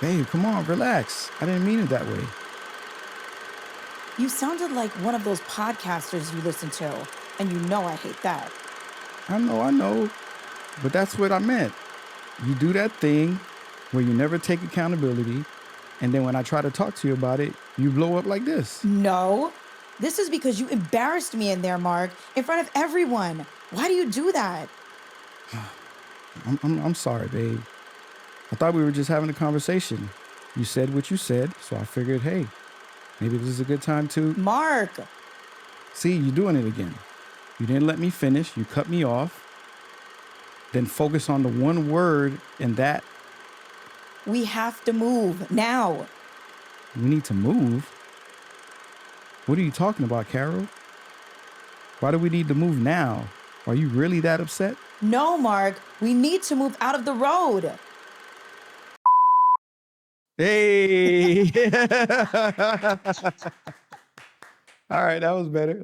Babe, come on, relax. I didn't mean it that way. You sounded like one of those podcasters you listen to, and you know I hate that. I know. But that's what I meant. You do that thing where you never take accountability, and then when I try to talk to you about it, you blow up like this. No, this is because you embarrassed me in there, Mark, in front of everyone. Why do you do that? I'm sorry, babe. I thought we were just having a conversation. You said what you said, so I figured, hey, maybe this is a good time to... Mark. See, you're doing it again. You didn't let me finish. You cut me off. Then focus on the one word and that. We have to move now. We need to move? What are you talking about, Carol? Why do we need to move now? Are you really that upset? No, Mark. We need to move out of the road. Hey! All right, that was better.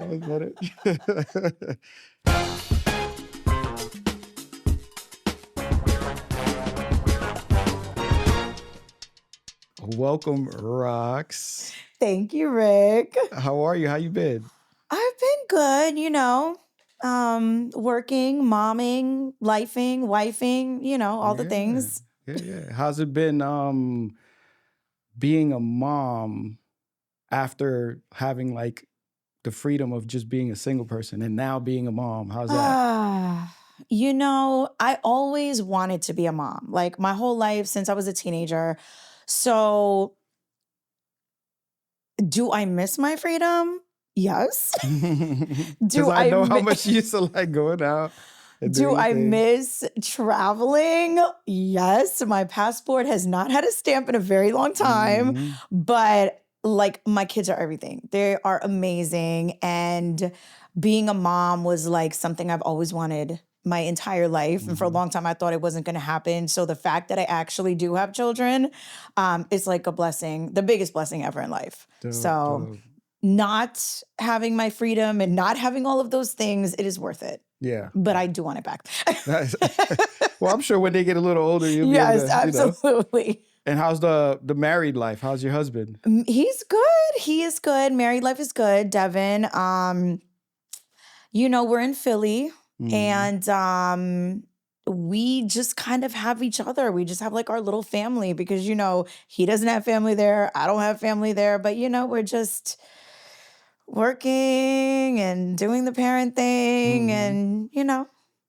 Welcome, Rox. Thank you, Rick. How are you? How you been? I've been good, working, momming, lifing, wifing, all the things. Yeah. How's it been being a mom after having like the freedom of just being a single person and now being a mom? How's that? I always wanted to be a mom, like my whole life since I was a teenager. So do I miss my freedom? Yes. Because I know how much you used to like going out. Do I miss traveling? Yes. My passport has not had a stamp in a very long time, but like my kids are everything. They are amazing. And being a mom was like something I've always wanted my entire life. And for a long time, I thought it wasn't going to happen. So the fact that I actually do have children is like a blessing, the biggest blessing ever in life. Dope. Not having my freedom and not having all of those things, it is worth it. Yeah. But I do want it back. Well, I'm sure when they get a little older, you'll be able to, absolutely. And how's the married life? How's your husband? He's good. He is good. Married life is good. Devin, we're in Philly and we just kind of have each other. We just have like our little family because, he doesn't have family there. I don't have family there, but we're just working and doing the parent thing and,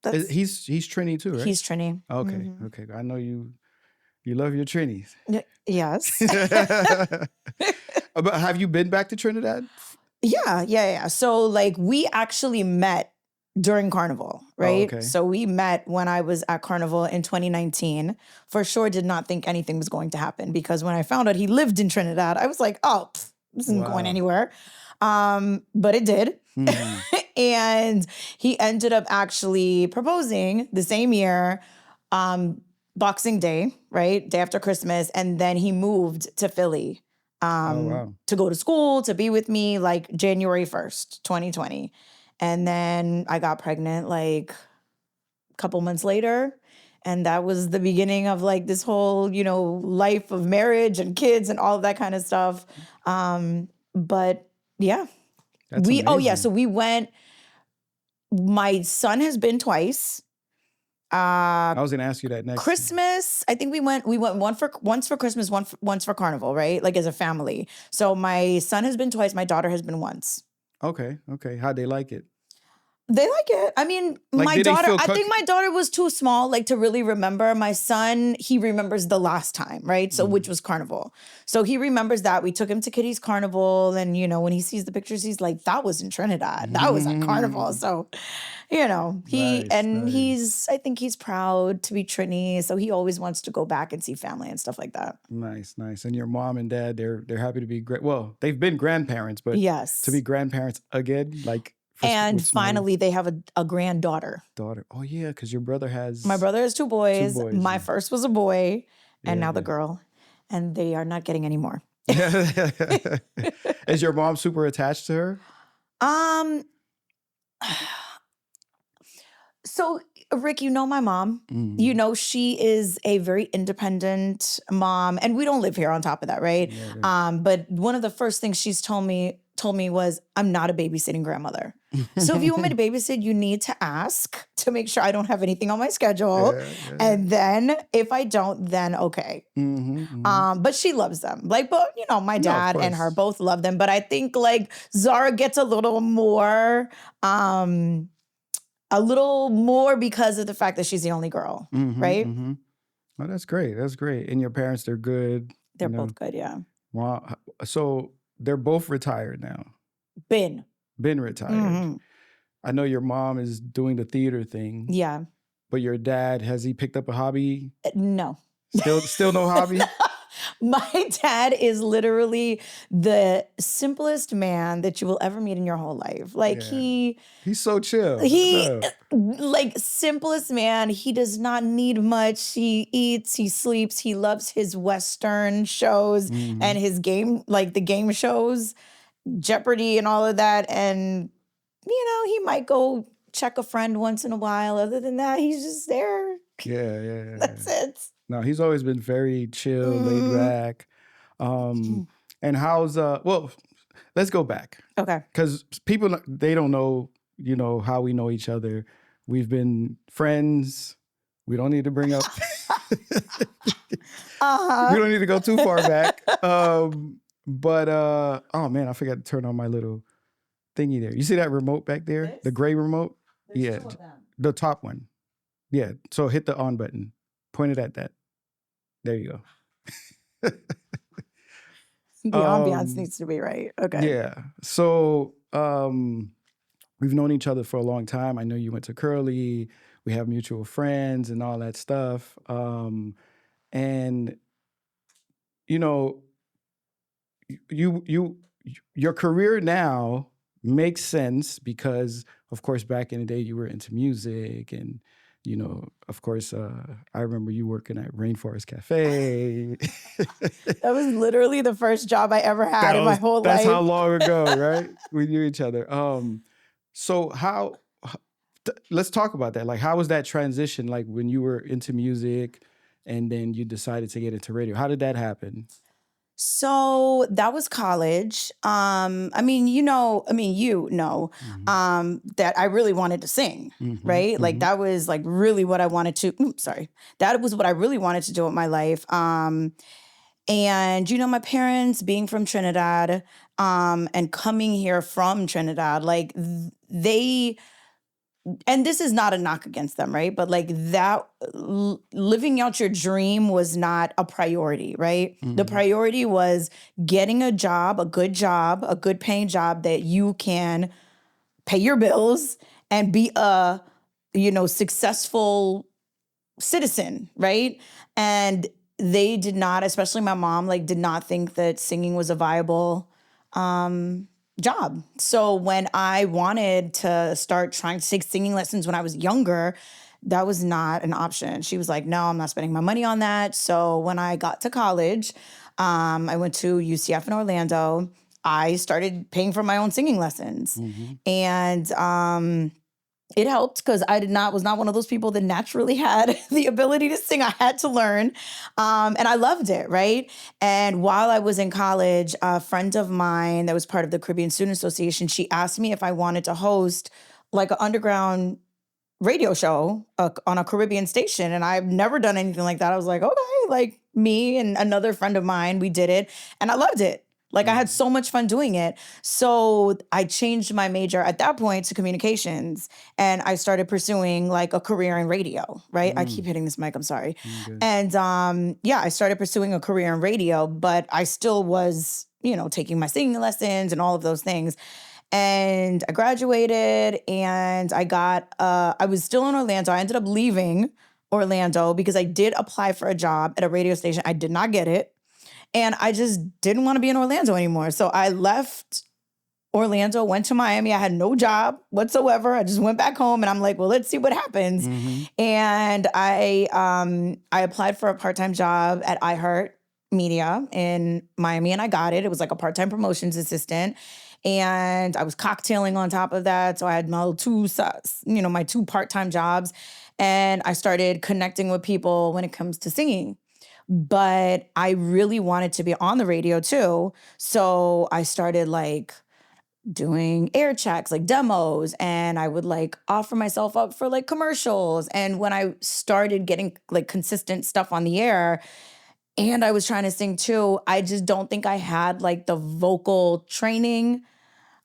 that's... He's Trini too, right? He's Trini. Okay. Okay. I know you love your Trinis. Yes. But have you been back to Trinidad? Yeah. So like we actually met during Carnival, right? Oh, okay. So we met when I was at Carnival in 2019. For sure did not think anything was going to happen because when I found out he lived in Trinidad, I was like, oh, this isn't going anywhere. But it did. And he ended up actually proposing the same year, Boxing Day, right? Day after Christmas. And then he moved to Philly to go to school, to be with me like January 1st, 2020. And then I got pregnant like a couple months later. And that was the beginning of like this whole, life of marriage and kids and all of that kind of stuff. But yeah. That's amazing. So we went, my son has been twice. I was going to ask you that next. Christmas, I think we went once for Christmas, once for Carnival, right? Like as a family. So my son has been twice, my daughter has been once. Okay. How'd they like it? They like it. I mean, my daughter, I think my daughter was too small, like to really remember. My son, he remembers the last time, right? So, which was Carnival. So he remembers that. We took him to Kitty's Carnival. And, when he sees the pictures, he's like, that was in Trinidad. That was at Carnival. So, he's, I think he's proud to be Trini. So he always wants to go back and see family and stuff like that. Nice. And your mom and dad, they're happy to be great. Well, they've been grandparents, but yes, to be grandparents again, like. And finally, they have a granddaughter. Oh, yeah, because your brother has... My brother has two boys. My first was a boy, and now the girl. And they are not getting any more. Is your mom super attached to her? So Rick, you know my mom. Mm. You know, she is a very independent mom, and we don't live here on top of that, right? Yeah. But one of the first things she's told me was, I'm not a babysitting grandmother. So if you want me to babysit, you need to ask to make sure I don't have anything on my schedule. Yeah. And then if I don't, then okay. But she loves them. Like, but you know, my dad and her both love them. But I think like Zara gets a little more because of the fact that she's the only girl, right? Oh, that's great. That's great. And your parents, they're good. They're both good, yeah. Wow. So they're both retired now. Been Retired. I know your mom is doing the theater thing. Yeah. But your dad, has he picked up a hobby? No. Still no hobby? My dad is literally the simplest man that you will ever meet in your whole life. Like he's so chill. Like simplest man. He does not need much. He eats, he sleeps, he loves his Western shows and his game, like the game shows, Jeopardy and all of that. And, you know, he might go check a friend once in a while. Other than that, he's just there. Yeah. That's it. No, he's always been very chill, laid back. And how's well, let's go back. Okay. Because people, they don't know, you know, how we know each other. We've been friends. We don't need to bring up we don't need to go too far back. But oh man, I forgot to turn on my little thingy there. You see that remote back there? This? The gray remote? There's two of them. The top one. Yeah. So hit the on button. Point it at that. There you go. The ambiance needs to be right. Okay. Yeah. So we've known each other for a long time. I know you went to Curly. We have mutual friends and all that stuff. And you know, your career now makes sense because, of course, back in the day you were into music and, you know, of course, I remember you working at Rainforest Cafe. That was literally the first job I ever had in my whole life. That's how long ago, right? We knew each other. So let's talk about that. Like, how was that transition? Like when you were into music and then you decided to get into radio, how did that happen? So that was college. You know that I really wanted to sing, right? Like that was like really what I wanted to, that was what I really wanted to do with my life. And, you know, my parents being from Trinidad and coming here from Trinidad, like and this is not a knock against them, right? But like that, living out your dream was not a priority, right? The priority was getting a job, a good paying job that you can pay your bills and be a, you know, successful citizen, right? And they did not, especially my mom, like did not think that singing was a viable job. So when I wanted to start trying to take singing lessons when I was younger, that was not an option. She was like, no, I'm not spending my money on that. So when I got to college, I went to UCF in Orlando. I started paying for my own singing lessons. And it helped because I was not one of those people that naturally had the ability to sing. I had to learn. And I loved it, right? And while I was in college, a friend of mine that was part of the Caribbean Student Association, she asked me if I wanted to host like an underground radio show on a Caribbean station. And I've never done anything like that. I was like, okay, like me and another friend of mine, we did it. And I loved it. Like I had so much fun doing it. So I changed my major at that point to communications and I started pursuing like a career in radio, right? I keep hitting this mic, I'm sorry. And I started pursuing a career in radio, but I still was, you know, taking my singing lessons and all of those things. And I graduated and I was still in Orlando. I ended up leaving Orlando because I did apply for a job at a radio station. I did not get it. And I just didn't want to be in Orlando anymore. So I left Orlando, went to Miami. I had no job whatsoever. I just went back home and I'm like, well, let's see what happens. And I applied for a part-time job at iHeart media in Miami, and I got it. It was like a part-time promotions assistant. And I was cocktailing on top of that. So I had my my two part-time jobs. And I started connecting with people when it comes to singing. But I really wanted to be on the radio too. So I started like doing air checks, like demos, and I would like offer myself up for like commercials. And when I started getting like consistent stuff on the air, and I was trying to sing too, I just don't think I had like the vocal training.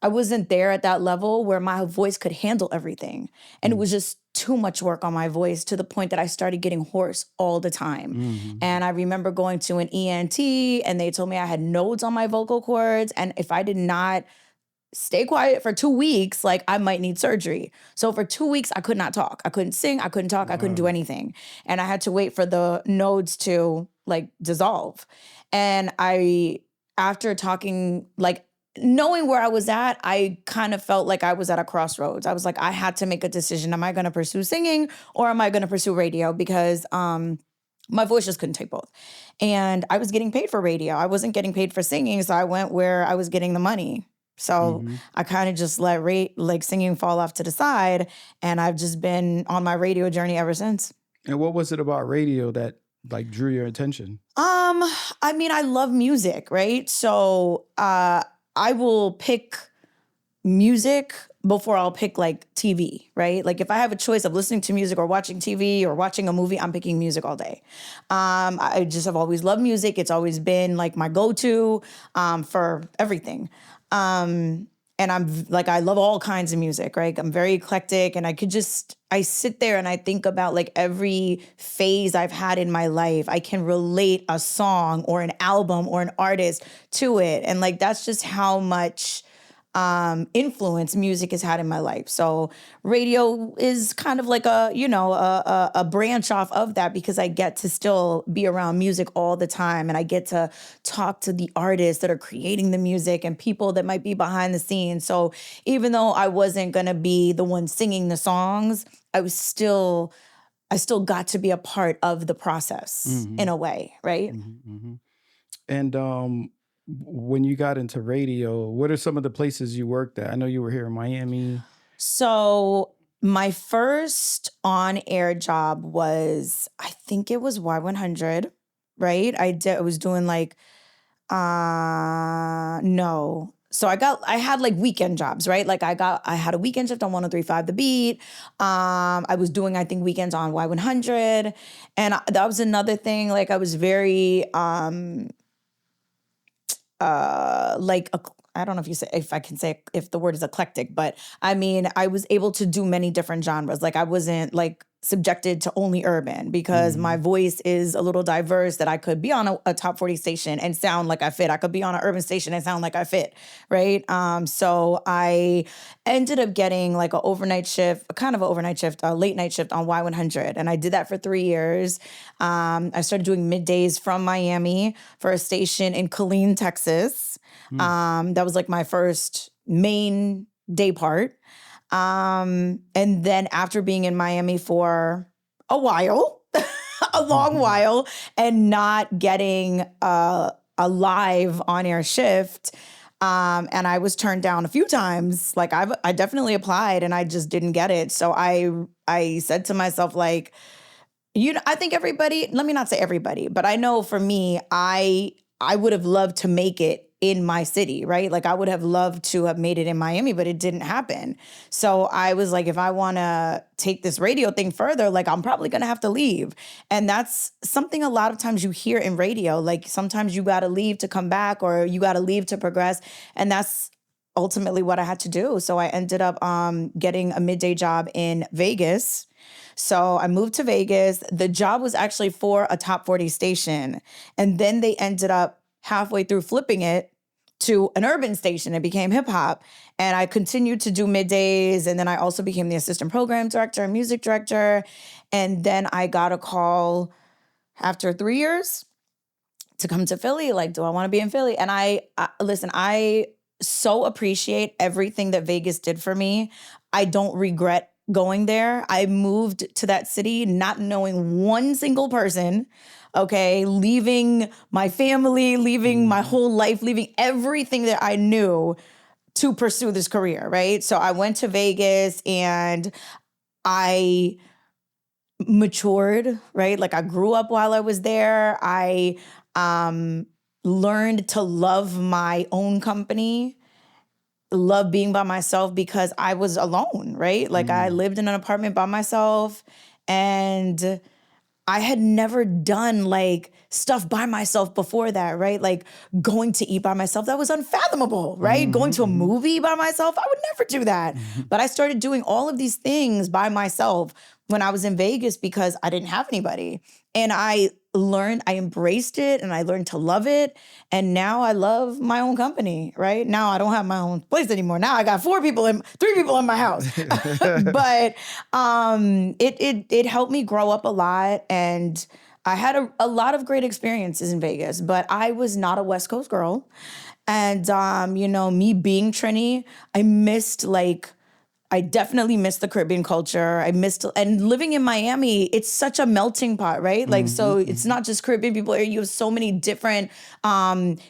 I wasn't there at that level where my voice could handle everything. And it was just too much work on my voice to the point that I started getting hoarse all the time. Mm-hmm. And I remember going to an ENT and they told me I had nodes on my vocal cords. And if I did not stay quiet for 2 weeks, like I might need surgery. So for 2 weeks, I could not talk. I couldn't sing. I couldn't talk. I couldn't do anything. And I had to wait for the nodes to like dissolve. And after talking, like knowing where I was at, I kind of felt like I was at a crossroads. I was like, I had to make a decision. Am I going to pursue singing or am I going to pursue radio? Because my voice just couldn't take both. And I was getting paid for radio. I wasn't getting paid for singing. So I went where I was getting the money. So I kind of just let singing fall off to the side. And I've just been on my radio journey ever since. And what was it about radio that like drew your attention? I mean, I love music, right? So I will pick music before I'll pick like TV, right? Like if I have a choice of listening to music or watching TV or watching a movie, I'm picking music all day. I just have always loved music. It's always been like my go-to for everything. And I'm like, I love all kinds of music, right? I'm very eclectic and I sit there and I think about like every phase I've had in my life. I can relate a song or an album or an artist to it. And like, that's just how much influence music has had in my life. So radio is kind of like a branch off of that because I get to still be around music all the time and I get to talk to the artists that are creating the music and people that might be behind the scenes. So even though I wasn't going to be the one singing the songs, I still got to be a part of the process in a way, right? And when you got into radio, what are some of the places you worked at? I know you were here in Miami. So my first on-air job was, I think it was Y100, right? I was doing like, no. So I had like weekend jobs, right? Like I had a weekend shift on 103.5 The Beat. I was doing, I think, weekends on Y100. And that was another thing. Like I was very, I don't know if I can say if the word is eclectic, but I mean, I was able to do many different genres. Like I wasn't like subjected to only urban because my voice is a little diverse that I could be on a top 40 station and sound like I fit. I could be on an urban station and sound like I fit, right? So I ended up getting like a late night shift on Y100. And I did that for 3 years. I started doing middays from Miami for a station in Killeen, Texas. That was like my first main day part. And then after being in Miami for a while, a long while, and not getting a live on-air shift, and I was turned down a few times. Like I definitely applied and I just didn't get it. So I said to myself, like, I think everybody, let me not say everybody, but I know for me, I would have loved to make it in my city, right? Like I would have loved to have made it in Miami, but it didn't happen. So I was like, if I want to take this radio thing further, like I'm probably going to have to leave. And that's something a lot of times you hear in radio. Like sometimes you got to leave to come back or you got to leave to progress. And that's ultimately what I had to do. So I ended up getting a midday job in Vegas. So I moved to Vegas. The job was actually for a top 40 station. And then they ended up halfway through flipping it to an urban station. It became hip hop. And I continued to do middays. And then I also became the assistant program director and music director. And then I got a call after 3 years to come to Philly. Like, do I want to be in Philly? And listen, I so appreciate everything that Vegas did for me. I don't regret going there. I moved to that city not knowing one single person. okay? Leaving my family, leaving my whole life, leaving everything that I knew to pursue this career, right? So I went to Vegas and I matured, right? Like I grew up while I was there. I learned to love my own company, love being by myself because I was alone, right? Like I lived in an apartment by myself and I had never done like stuff by myself before that, right? Like going to eat by myself, that was unfathomable, right? Going to a movie by myself, I would never do that. But I started doing all of these things by myself when I was in Vegas because I didn't have anybody. And I embraced it and I learned to love it. And now I love my own company, right? Now I don't have my own place anymore. Now I got 3 people in my house. But it helped me grow up a lot. And I had a lot of great experiences in Vegas, but I was not a West Coast girl. And, me being Trini, I definitely missed the Caribbean culture. And living in Miami, it's such a melting pot, right? Like, so it's not just Caribbean people here. You have so many different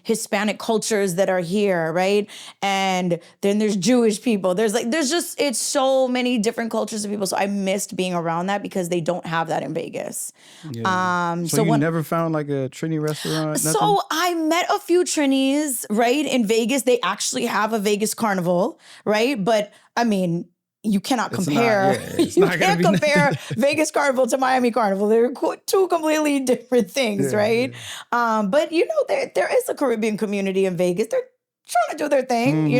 Hispanic cultures that are here, right? And then there's Jewish people. It's so many different cultures of people. So I missed being around that because they don't have that in Vegas. Yeah. So you never found like a Trini restaurant? Nothing? So I met a few Trinis, right? In Vegas, they actually have a Vegas carnival, right? But I mean, you cannot compare. You can't compare Vegas Carnival to Miami Carnival. They're 2 completely different things, right? Yeah. But there is a Caribbean community in Vegas. They're trying to do their thing,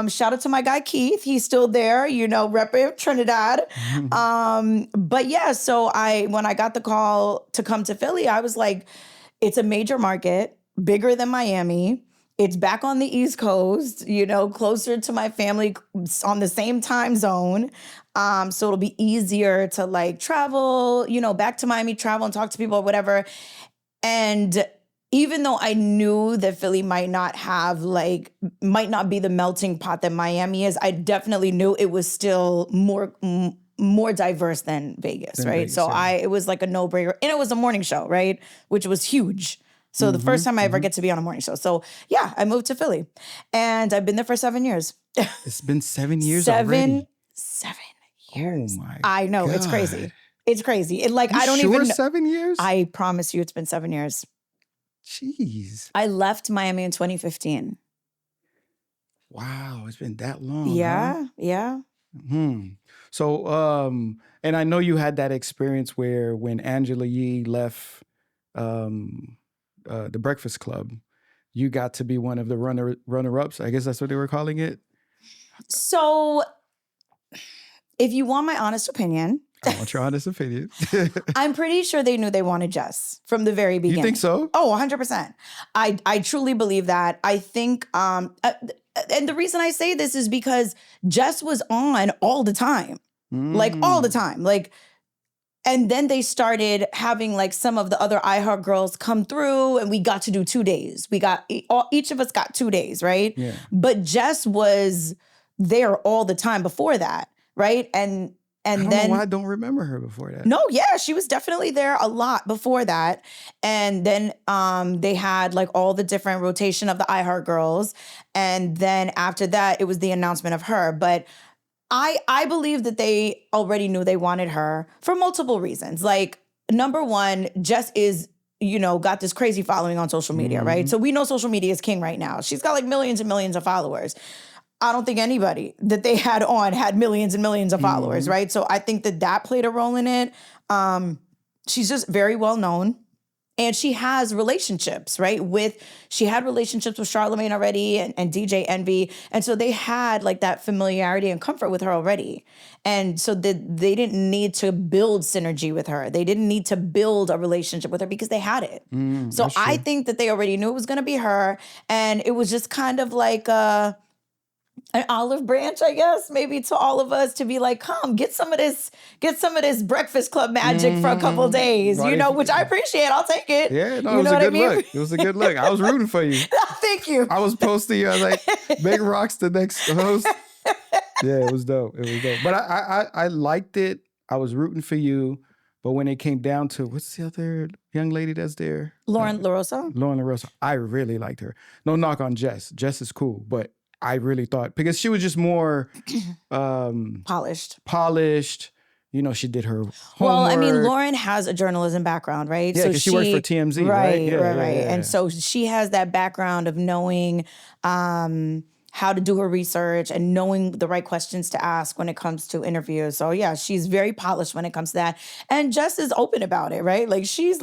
Shout out to my guy Keith. He's still there, repping Trinidad. But yeah, so when I got the call to come to Philly, I was like, it's a major market, bigger than Miami. It's back on the East Coast, closer to my family, on the same time zone. So it'll be easier to like travel, back to Miami, travel and talk to people or whatever. And even though I knew that Philly might not be the melting pot that Miami is, I definitely knew it was still more diverse than Vegas, right? Vegas, so it was like a no-brainer. And it was a morning show, right? Which was huge. So the first time I ever get to be on a morning show. So yeah, I moved to Philly and I've been there for 7 years. It's been 7 years already? 7 years. Oh my I know, God. It's crazy. It's crazy. I don't even know. 7 years? I promise you it's been 7 years. Jeez. I left Miami in 2015. Wow, it's been that long. Yeah, yeah. So, and I know you had that experience where when Angela Yee left the Breakfast Club, you got to be one of the runner-ups. I guess that's what they were calling it. So, if you want my honest opinion, I want your honest opinion. I'm pretty sure they knew they wanted Jess from the very beginning. You think so? Oh, 100%. I truly believe that. I think, and the reason I say this is because Jess was on all the time, like all the time, and then they started having like some of the other iHeart girls come through and we got to do 2 days. Each of us got 2 days, right? Yeah. But Jess was there all the time before that, right? And I don't know why I don't remember her before that. No, yeah, she was definitely there a lot before that. And then they had like all the different rotation of the iHeart girls. And then after that, it was the announcement of her. But I believe that they already knew they wanted her for multiple reasons. Like, number one, Jess is, got this crazy following on social media, right? So we know social media is king right now. She's got like millions and millions of followers. I don't think anybody that they had on had millions and millions of followers, right? So I think that played a role in it. She's just very well known. And she has relationships, right? She had relationships with Charlamagne already and DJ Envy. And so they had like that familiarity and comfort with her already. And so they didn't need to build synergy with her. They didn't need to build a relationship with her because they had it. So I think that they already knew it was going to be her. And it was just kind of like an olive branch, I guess, maybe to all of us to be like, come, get some of this Breakfast Club magic for a couple days, which I appreciate. I'll take it. Yeah, no, it was a good look. It was a good look. I was rooting for you. Thank you. I was posting you. I was like, make Rox the next host. Yeah, it was dope. But I liked it. I was rooting for you. But when it came down to, what's the other young lady that's there? Lauren LaRosa? Lauren LaRosa. I really liked her. No knock on Jess. Jess is cool, but I really thought, because she was just more polished. You know, she did her homework. Well, I mean, Lauren has a journalism background, right? Yeah, because she worked for TMZ, right? Right. And so she has that background of knowing how to do her research and knowing the right questions to ask when it comes to interviews. So yeah, she's very polished when it comes to that. And Jess is open about it, right? Like she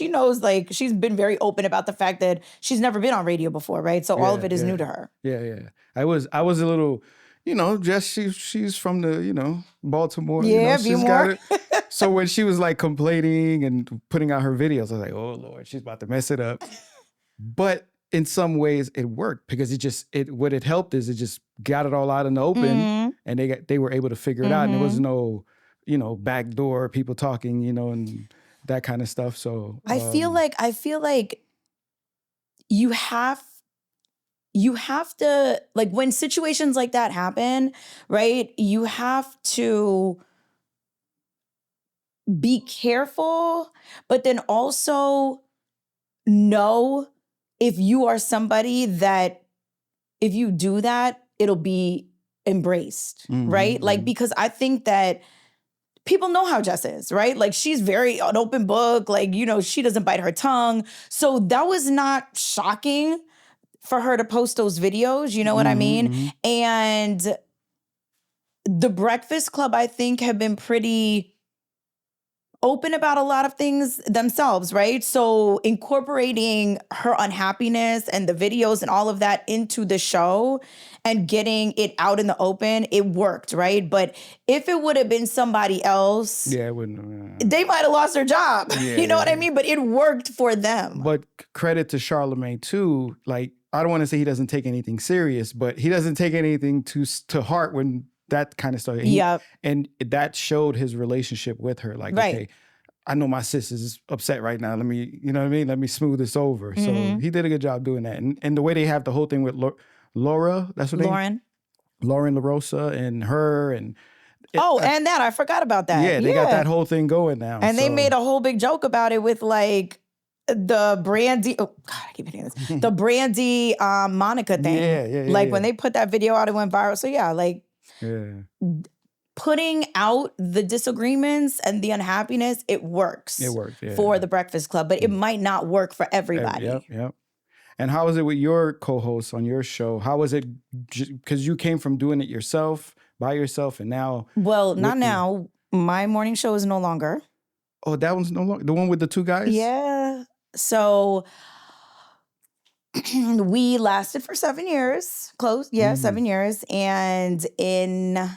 knows, like she's been very open about the fact that she's never been on radio before, right? So all of it is new to her. Yeah. I was a little, you know, Jess, she's from the, you know, Baltimore. Yeah, you know, she's got it. So when she was like complaining and putting out her videos, I was like, oh Lord, she's about to mess it up. But in some ways it worked, because what it helped is it just got it all out in the open, and they were able to figure it out, and there was no, you know, backdoor people talking, you know, and that kind of stuff. So I feel like you have to, like, when situations like that happen, right? You have to be careful, but then also know if you are somebody that, if you do that, it'll be embraced, right? Like, because I think that people know how Jess is, right? Like, she's very an open book, like, you know, she doesn't bite her tongue. So that was not shocking for her to post those videos, you know what I mean? And the Breakfast Club, I think, have been pretty open about a lot of things themselves, right? So incorporating her unhappiness and the videos and all of that into the show and getting it out in the open, it worked, right? But if it would have been somebody else, it wouldn't. They might have lost their job. You know what I mean? But it worked for them. But credit to Charlemagne too. Like, I don't want to say he doesn't take anything serious, but he doesn't take anything to heart when that kind of stuff. And that showed his relationship with her. Like, okay, I know my sis is upset right now. Let me, you know what I mean? Let me smooth this over. So he did a good job doing that. And the way they have the whole thing with Laura, that's what Lauren LaRosa and her and and that, I forgot about that. Yeah, they got that whole thing going now. And they made a whole big joke about it with, like, the Brandy, oh God, I keep hitting this. The Brandy Monica thing. Like when they put that video out, it went viral. So yeah, like putting out the disagreements and the unhappiness, it works. It worked for the Breakfast Club, but it might not work for everybody. Yep. And how was it with your co-hosts on your show? How was it? Because you came from doing it yourself, by yourself, and now. Well, not now. My morning show is no longer. Oh, that one's no longer? The one with the two guys? Yeah. So we lasted for 7 years, 7 years. And in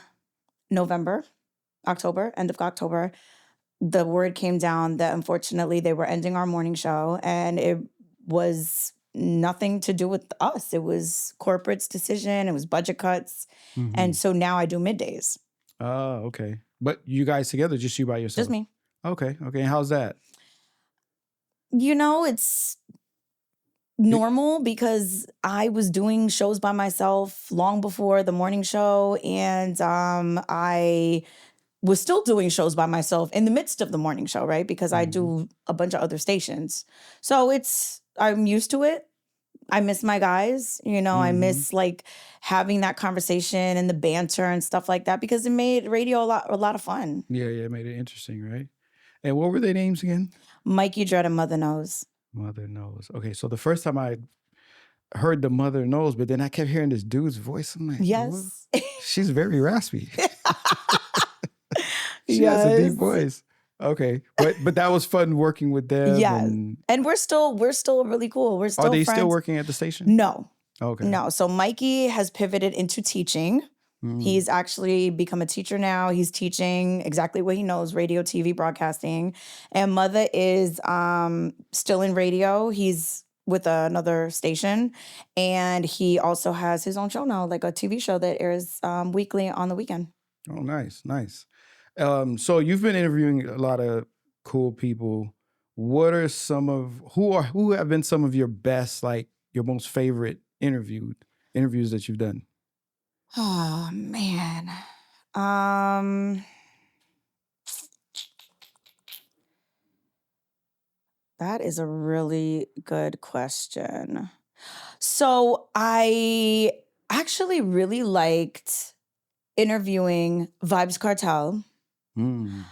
November, October, end of October, the word came down that unfortunately they were ending our morning show, and it was nothing to do with us. It was corporate's decision. It was budget cuts. And so now I do middays. Oh, okay. But you guys together, just you by yourself? Just me. Okay. How's that? You know, it's normal because I was doing shows by myself long before the morning show, and I was still doing shows by myself in the midst of the morning show, right? Because I do a bunch of other stations. So I'm used to it. I miss my guys, you know, I miss like having that conversation and the banter and stuff like that, because it made radio a lot of fun. Yeah, it made it interesting, right? And what were their names again? Mikey Dread and Mother Knows. Mother Knows. Okay, so the first time I heard the Mother Knows, but then I kept hearing this dude's voice. I'm like, yes, she's very raspy. She has a deep voice. Okay, but that was fun working with them. Yeah, and we're still really cool. We're still. Are they friends. Still working at the station? No. Okay. No. So Mikey has pivoted into teaching. He's actually become a teacher now. He's teaching exactly what he knows: radio, TV, broadcasting. And Mother is still in radio. He's with another station, and he also has his own show now, like a TV show that airs weekly on the weekend. Oh, nice. So you've been interviewing a lot of cool people. What are who have been some of your best, like your most favorite interviews that you've done? Oh man. That is a really good question. So I actually really liked interviewing Vibes Cartel Mm.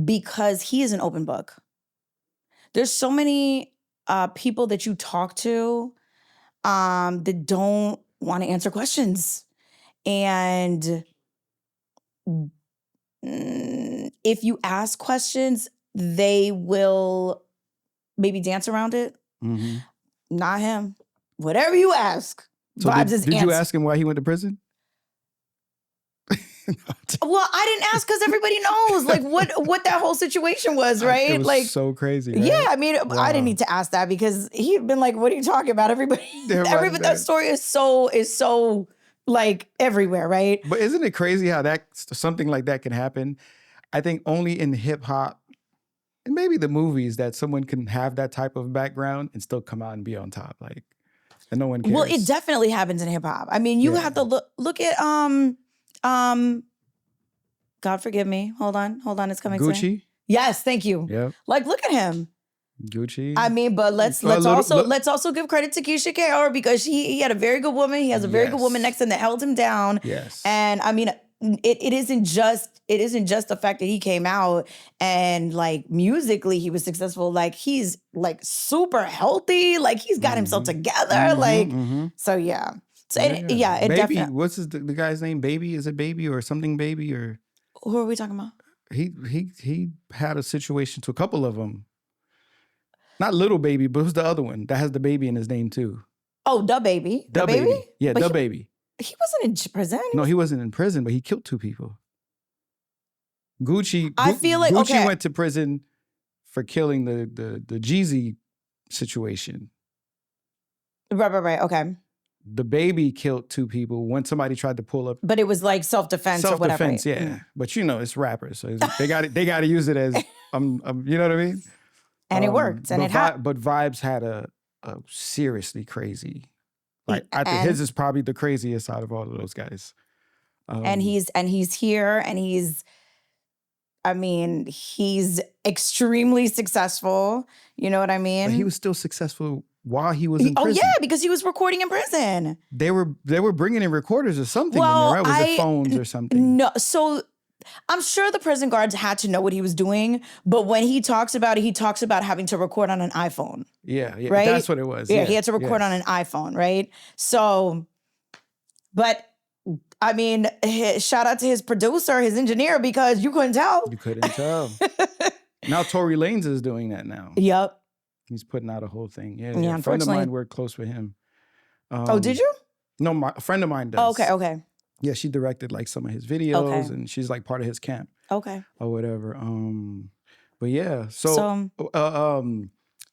because he is an open book. There's so many people that you talk to that don't want to answer questions. And if you ask questions, they will maybe dance around it. Mm-hmm. Not him. Whatever you ask, So Vibes is did you answer. ask him why he went to prison? Well, I didn't ask because everybody knows like what that whole situation was, right? It was like so crazy. Right? Yeah, I mean, I Wow. didn't need to ask that because he'd been like, "What are you talking about?" Everybody that story is so like everywhere, right? But isn't it crazy how something like that can happen? I think only in hip hop and maybe the movies that someone can have that type of background and still come out and be on top, like, and no one cares. Well, it definitely happens in hip hop. I mean, you have to look at God forgive me. Hold on, it's coming. Gucci. Yes, thank you. Yep. Like, look at him. Gucci. I mean, but let's also give credit to Keisha K.R. because he had a very good woman. He has a very good woman next to him that held him down. Yes. And I mean, it isn't just the fact that he came out and like musically he was successful. Like he's like super healthy. Like he's got himself together. So yeah. So it Baby, definitely. what's the guy's name? Baby? Is it Baby or something? Baby or who are we talking about? He had a situation to a couple of them. Not Little Baby, but who's the other one that has the baby in his name too? Oh, Da Baby. Da Baby. Yeah, Da Baby. He wasn't in prison. No, he wasn't in prison, but he killed 2 people. Gucci. I feel like Gucci went to prison for killing the Jeezy situation. Right. Okay. The Baby killed 2 people when somebody tried to pull up. But it was like self-defense or whatever. Self-defense, yeah. But you know, it's rappers, so they got to use it as you know what I mean. And it worked, and it happened. But Vibes had a seriously crazy. Like I think his is probably the craziest out of all of those guys. And he's here, and he's extremely successful. You know what I mean? But he was still successful while he was in prison. Oh yeah, because he was recording in prison. They were bringing in recorders or something in there, right? Was it phones or something? No, so I'm sure the prison guards had to know what he was doing, but when he talks about it, he talks about having to record on an iPhone. Yeah, right? That's what it was. Yeah, he had to record on an iPhone, right? So, but I mean, shout out to his producer, his engineer, because you couldn't tell. You couldn't tell. Now Tory Lanez is doing that now. Yep. He's putting out a whole thing. Yeah, unfortunately. A friend of mine worked close with him. Oh, did you? No, a friend of mine does. Oh, okay. Yeah, she directed like some of his videos, and she's like part of his camp. Okay. Or whatever. But yeah. So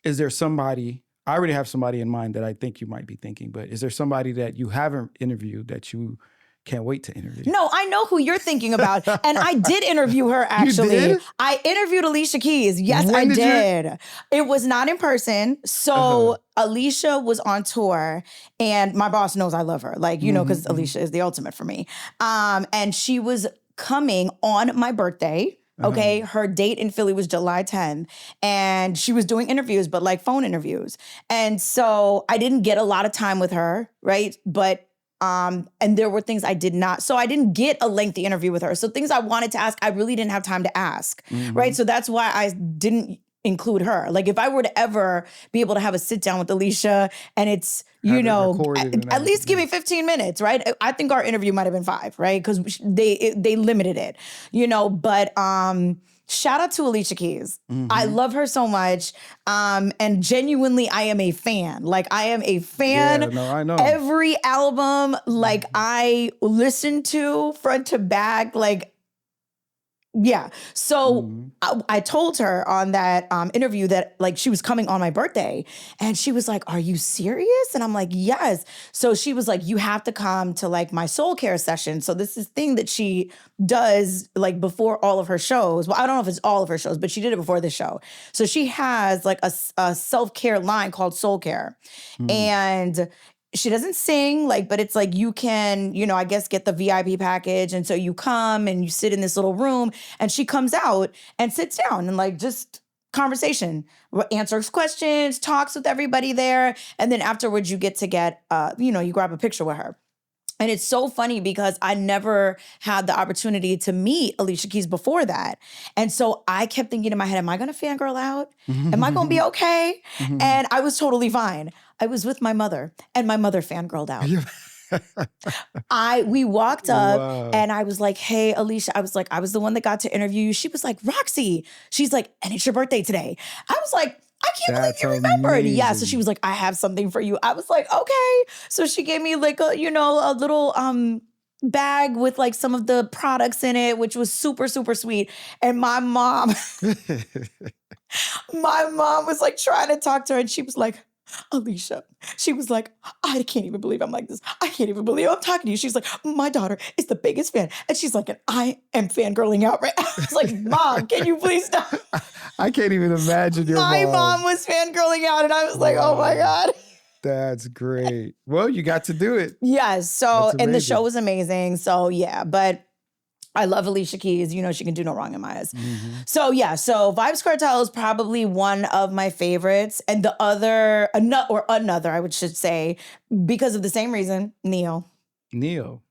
is there somebody? I already have somebody in mind that I think you might be thinking. But is there somebody that you haven't interviewed that you can't wait to interview? No, I know who you're thinking about. And I did interview her, actually. You did? I interviewed Alicia Keys. Yes, I did. It was not in person. So Alicia was on tour, and my boss knows I love her. Like, you know, because Alicia is the ultimate for me. And she was coming on my birthday. Okay, her date in Philly was July 10th, and she was doing interviews, but like phone interviews. And so I didn't get a lot of time with her, right? But and there were things I did not. So I didn't get a lengthy interview with her. So things I wanted to ask, I really didn't have time to ask, right? So that's why I didn't include her. Like if I were to ever be able to have a sit down with Alicia and it's, you know, at least give me 15 minutes, right? I think our interview might've been 5, right? Because they limited it, you know, but shout out to Alicia Keys. I love her so much. And genuinely, I am a fan. Like, I am a fan. Yeah, no, I know. Every album, like, I listen to front to back. Like, yeah. So I told her on that interview that like she was coming on my birthday, and she was like, "Are you serious?" And I'm like, "Yes." So she was like, "You have to come to like my soul care session." So this is thing that she does like before all of her shows. Well, I don't know if it's all of her shows, but she did it before this show. So she has like a self-care line called Soul Care. And she doesn't sing, like, but it's like you can, you know, I guess get the VIP package. And so you come and you sit in this little room, and she comes out and sits down and like just conversation, answers questions, talks with everybody there. And then afterwards you get, you grab a picture with her. And it's so funny because I never had the opportunity to meet Alicia Keys before that. And so I kept thinking in my head, am I going to fangirl out? Am I going to be okay? And I was totally fine. I was with my mother and my mother fangirled out. We walked up and I was like, hey, Alicia, I was the one that got to interview you. She was like, Roxy. She's like, and it's your birthday today. I was like, I can't believe you remembered. Amazing. Yeah. So she was like, I have something for you. I was like, okay. So she gave me like a little bag with like some of the products in it, which was super, super sweet. And my mom was like trying to talk to her and she was like, Alicia, she was like, I can't even believe I'm like this. I can't even believe I'm talking to you. She's like, my daughter is the biggest fan. And she's like, and I am fangirling out right now. I was like, Mom, can you please stop? I can't even imagine your My mom was fangirling out and I was like, oh my God. That's great. Well, you got to do it. Yes. So, and the show was amazing. So yeah, but I love Alicia Keys. She can do no wrong in my eyes. So yeah, so Vibes Cartel is probably one of my favorites. And the other, another, I should say, because of the same reason, Neo. Neo.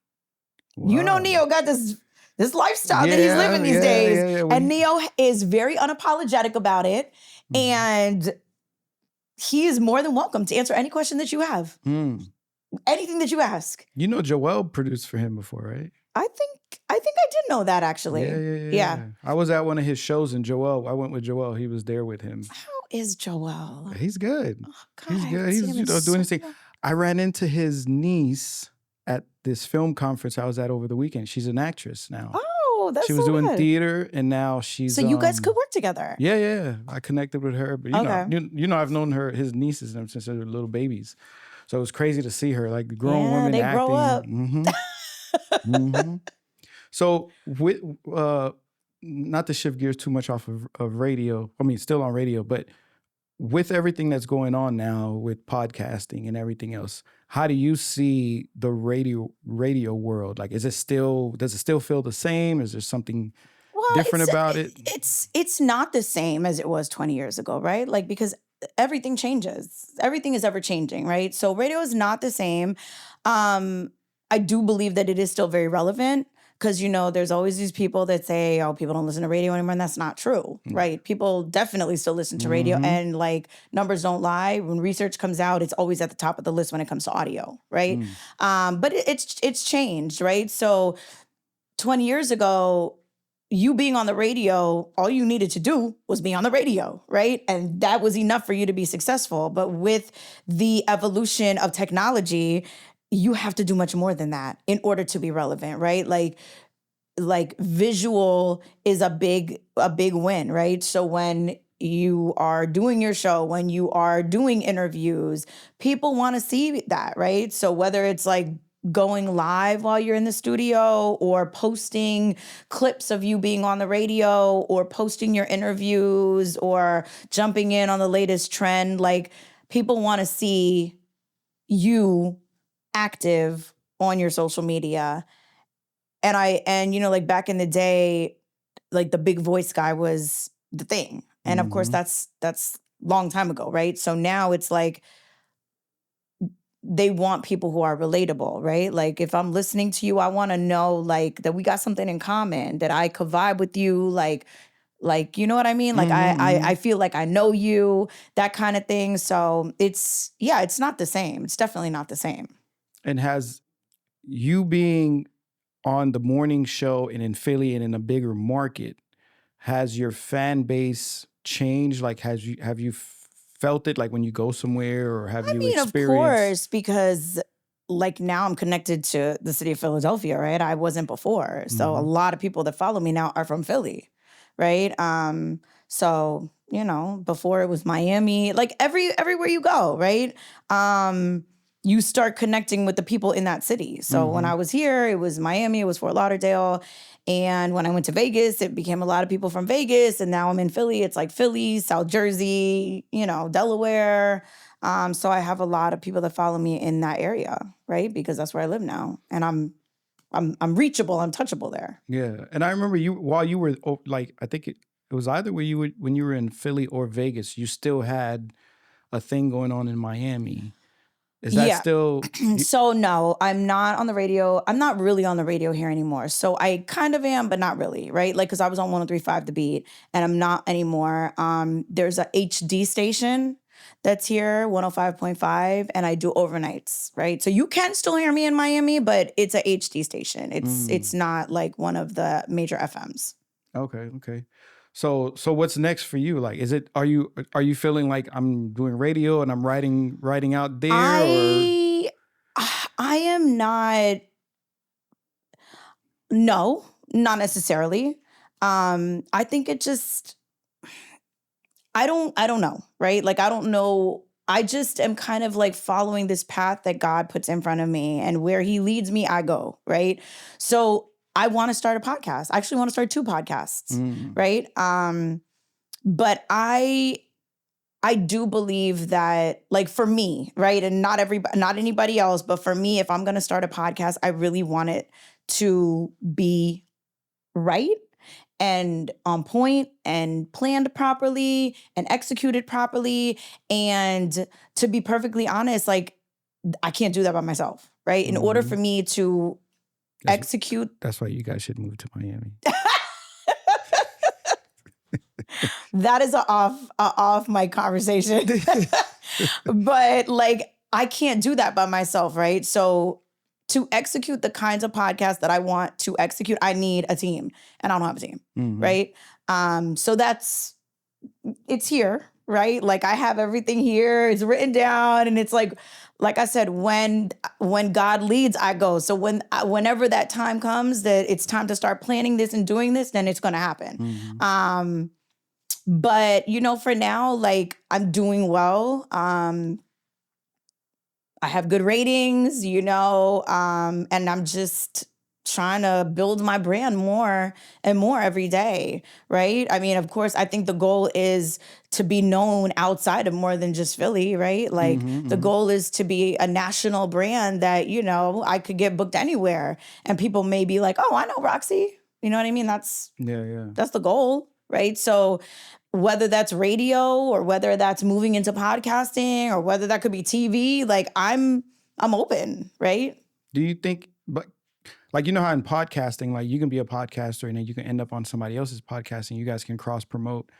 Wow. Neo got this lifestyle that he's living these days. Yeah. And Neo is very unapologetic about it. And he is more than welcome to answer any question that you have. Anything that you ask. Joel produced for him before, right? I think I did know that actually. Yeah. I was at one of his shows and I went with Joel. He was there with him. How is Joel? He's good. Oh, God, He's good. He's doing his thing. I ran into his niece at this film conference I was at over the weekend. She's an actress now. Oh, that's She was so doing good. theater and now she's So you guys could work together. Yeah. I connected with her. But I've known his nieces since they were little babies. So it was crazy to see her, like grown women they acting. grow up. So with not to shift gears too much off of radio, I mean still on radio, but with everything that's going on now with podcasting and everything else, how do you see the radio world? Like, does it still feel the same? Is there something different about it? It's not the same as it was 20 years ago, right? Like, because everything changes. Everything is ever changing, right? So radio is not the same. I do believe that it is still very relevant because, there's always these people that say, oh, people don't listen to radio anymore. And that's not true, right? People definitely still listen to radio and like numbers don't lie. When research comes out, it's always at the top of the list when it comes to audio, right? But it's changed, right? So 20 years ago, you being on the radio, all you needed to do was be on the radio, right? And that was enough for you to be successful. But with the evolution of technology, you have to do much more than that in order to be relevant, right? Like visual is a big win, right? So when you are doing your show, when you are doing interviews, people want to see that, right? So whether it's like going live while you're in the studio or posting clips of you being on the radio or posting your interviews or jumping in on the latest trend, like people want to see you active on your social media. And like back in the day, like the big voice guy was the thing. And of course that's long time ago, right? So now it's like they want people who are relatable, right? Like if I'm listening to you, I want to know like that we got something in common, that I could vibe with you, like you know what I mean? Like I feel like I know you, that kind of thing. So it's not the same. It's definitely not the same. And has you being on the morning show and in Philly and in a bigger market, has your fan base changed? Like, have you felt it like when you go somewhere, or have you experienced? Of course, because like now I'm connected to the city of Philadelphia, right? I wasn't before. So a lot of people that follow me now are from Philly, right? So, before it was Miami, like everywhere you go, right? You start connecting with the people in that city. So when I was here, it was Miami, it was Fort Lauderdale. And when I went to Vegas, it became a lot of people from Vegas. And now I'm in Philly. It's like Philly, South Jersey, Delaware. So I have a lot of people that follow me in that area, right? Because that's where I live now. And I'm reachable, I'm touchable there. Yeah. And I remember while you were like, I think it was either when you were in Philly or Vegas, you still had a thing going on in Miami. Is that still? So no, I'm not on the radio. I'm not really on the radio here anymore. So I kind of am, but not really, right? Like, because I was on 103.5 The Beat, and I'm not anymore. There's a HD station that's here, 105.5, and I do overnights, right? So you can still hear me in Miami, but it's a HD station. It's not like one of the major FMs. Okay. So what's next for you? Like, are you feeling like I'm doing radio and I'm writing out there? I am not. No, not necessarily. I think it just. I don't know, right? Like, I don't know. I just am kind of like following this path that God puts in front of me, and where he leads me, I go, right? So I want to start a podcast. I actually want to start 2 podcasts, right? But I do believe that, like, for me, right? And not anybody else, but for me, if I'm going to start a podcast, I really want it to be right and on point and planned properly and executed properly. And to be perfectly honest, like, I can't do that by myself, right? In order for me to execute. That's why you guys should move to Miami. That is a off mic conversation. But like, I can't do that by myself, right? So to execute the kinds of podcasts that I want to execute, I need a team, and I don't have a team, right? So it's here, right? Like, I have everything here. It's written down, and it's like I said, when God leads, I go. So whenever that time comes that it's time to start planning this and doing this, then it's going to happen. But, for now, like, I'm doing well. I have good ratings, and I'm just trying to build my brand more and more every day, right? I mean, of course, I think the goal is to be known outside of more than just Philly, right? Like, the goal is to be a national brand that, I could get booked anywhere, and people may be like, oh, I know Roxy. You know what I mean? That's the goal, right? So whether that's radio or whether that's moving into podcasting or whether that could be TV, like, I'm open, right? Do you think, but like, how in podcasting, like, you can be a podcaster and then you can end up on somebody else's podcast and you guys can cross promote.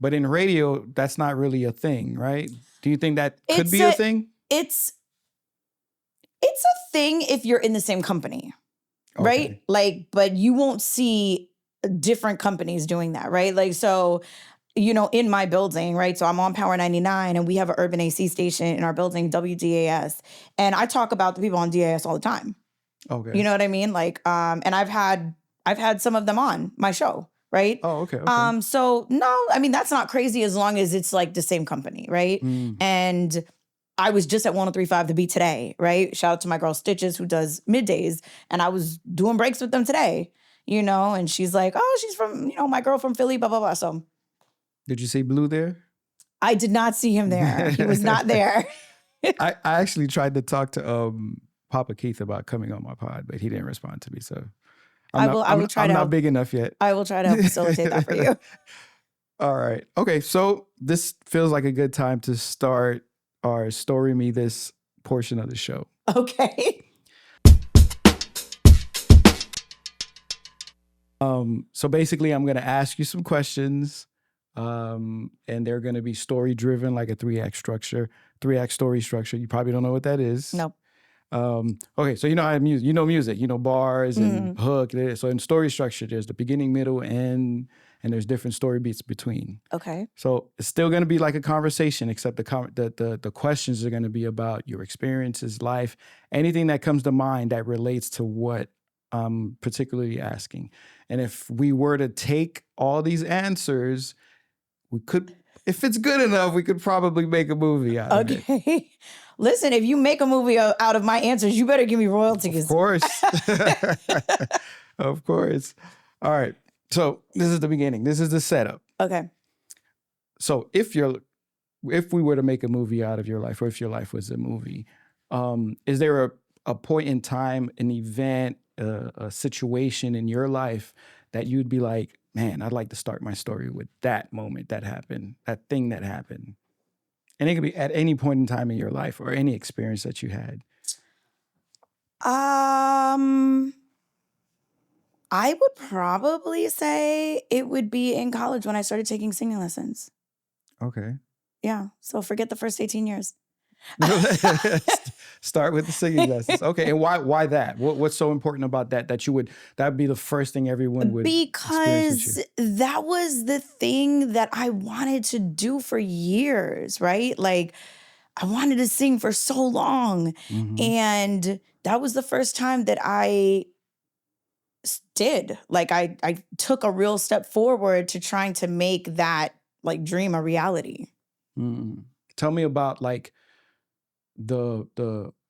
But in radio, that's not really a thing, right? Do you think that could be a thing? It's a thing if you're in the same company, right? Like, but you won't see different companies doing that, right? Like, so, in my building, right? So I'm on Power 99, and we have an urban AC station in our building, WDAS. And I talk about the people on DAS all the time. Okay. You know what I mean? Like, and I've had some of them on my show, right? Oh, okay. So no, I mean, that's not crazy as long as it's like the same company, right? And I was just at 103.5 The Beat today, right? Shout out to my girl Stitches, who does middays, and I was doing breaks with them today, and she's like, oh, she's from, my girl from Philly, blah, blah, blah. So did you see Blue there? I did not see him there. He was not there. I actually tried to talk to Papa Keith about coming on my pod, but he didn't respond to me. So I'm not big enough yet. I will try to help facilitate that for you. All right. Okay. So this feels like a good time to start our Story Me This portion of the show. Okay. So basically, I'm going to ask you some questions. And they're going to be story driven, like a 3-act story structure. You probably don't know what that is. Nope. Okay, so how music, bars and hook. So in story structure, there's the beginning, middle, end, and there's different story beats between. Okay. So it's still going to be like a conversation, except the questions are going to be about your experiences, life, anything that comes to mind that relates to what I'm particularly asking. And if we were to take all these answers, we could, if it's good enough, we could probably make a movie out of it. Okay. Listen, if you make a movie out of my answers, you better give me royalties. Of course. Of course. All right. So this is the beginning. This is the setup. Okay. So if we were to make a movie out of your life, or if your life was a movie, is there a point in time, an event, a situation in your life that you'd be like, man, I'd like to start my story with that moment that happened, that thing that happened. And it could be at any point in time in your life or any experience that you had. I would probably say it would be in college when I started taking singing lessons. Okay. Yeah. So forget the first 18 years. Start with the singing lessons. Okay. And why that? What's so important about that that'd be the first thing everyone would experience with you? Because that was the thing that I wanted to do for years, right? Like I wanted to sing for so long. Mhm. And that was the first time that I did. Like I took a real step forward to trying to make that like dream a reality. Tell me about like the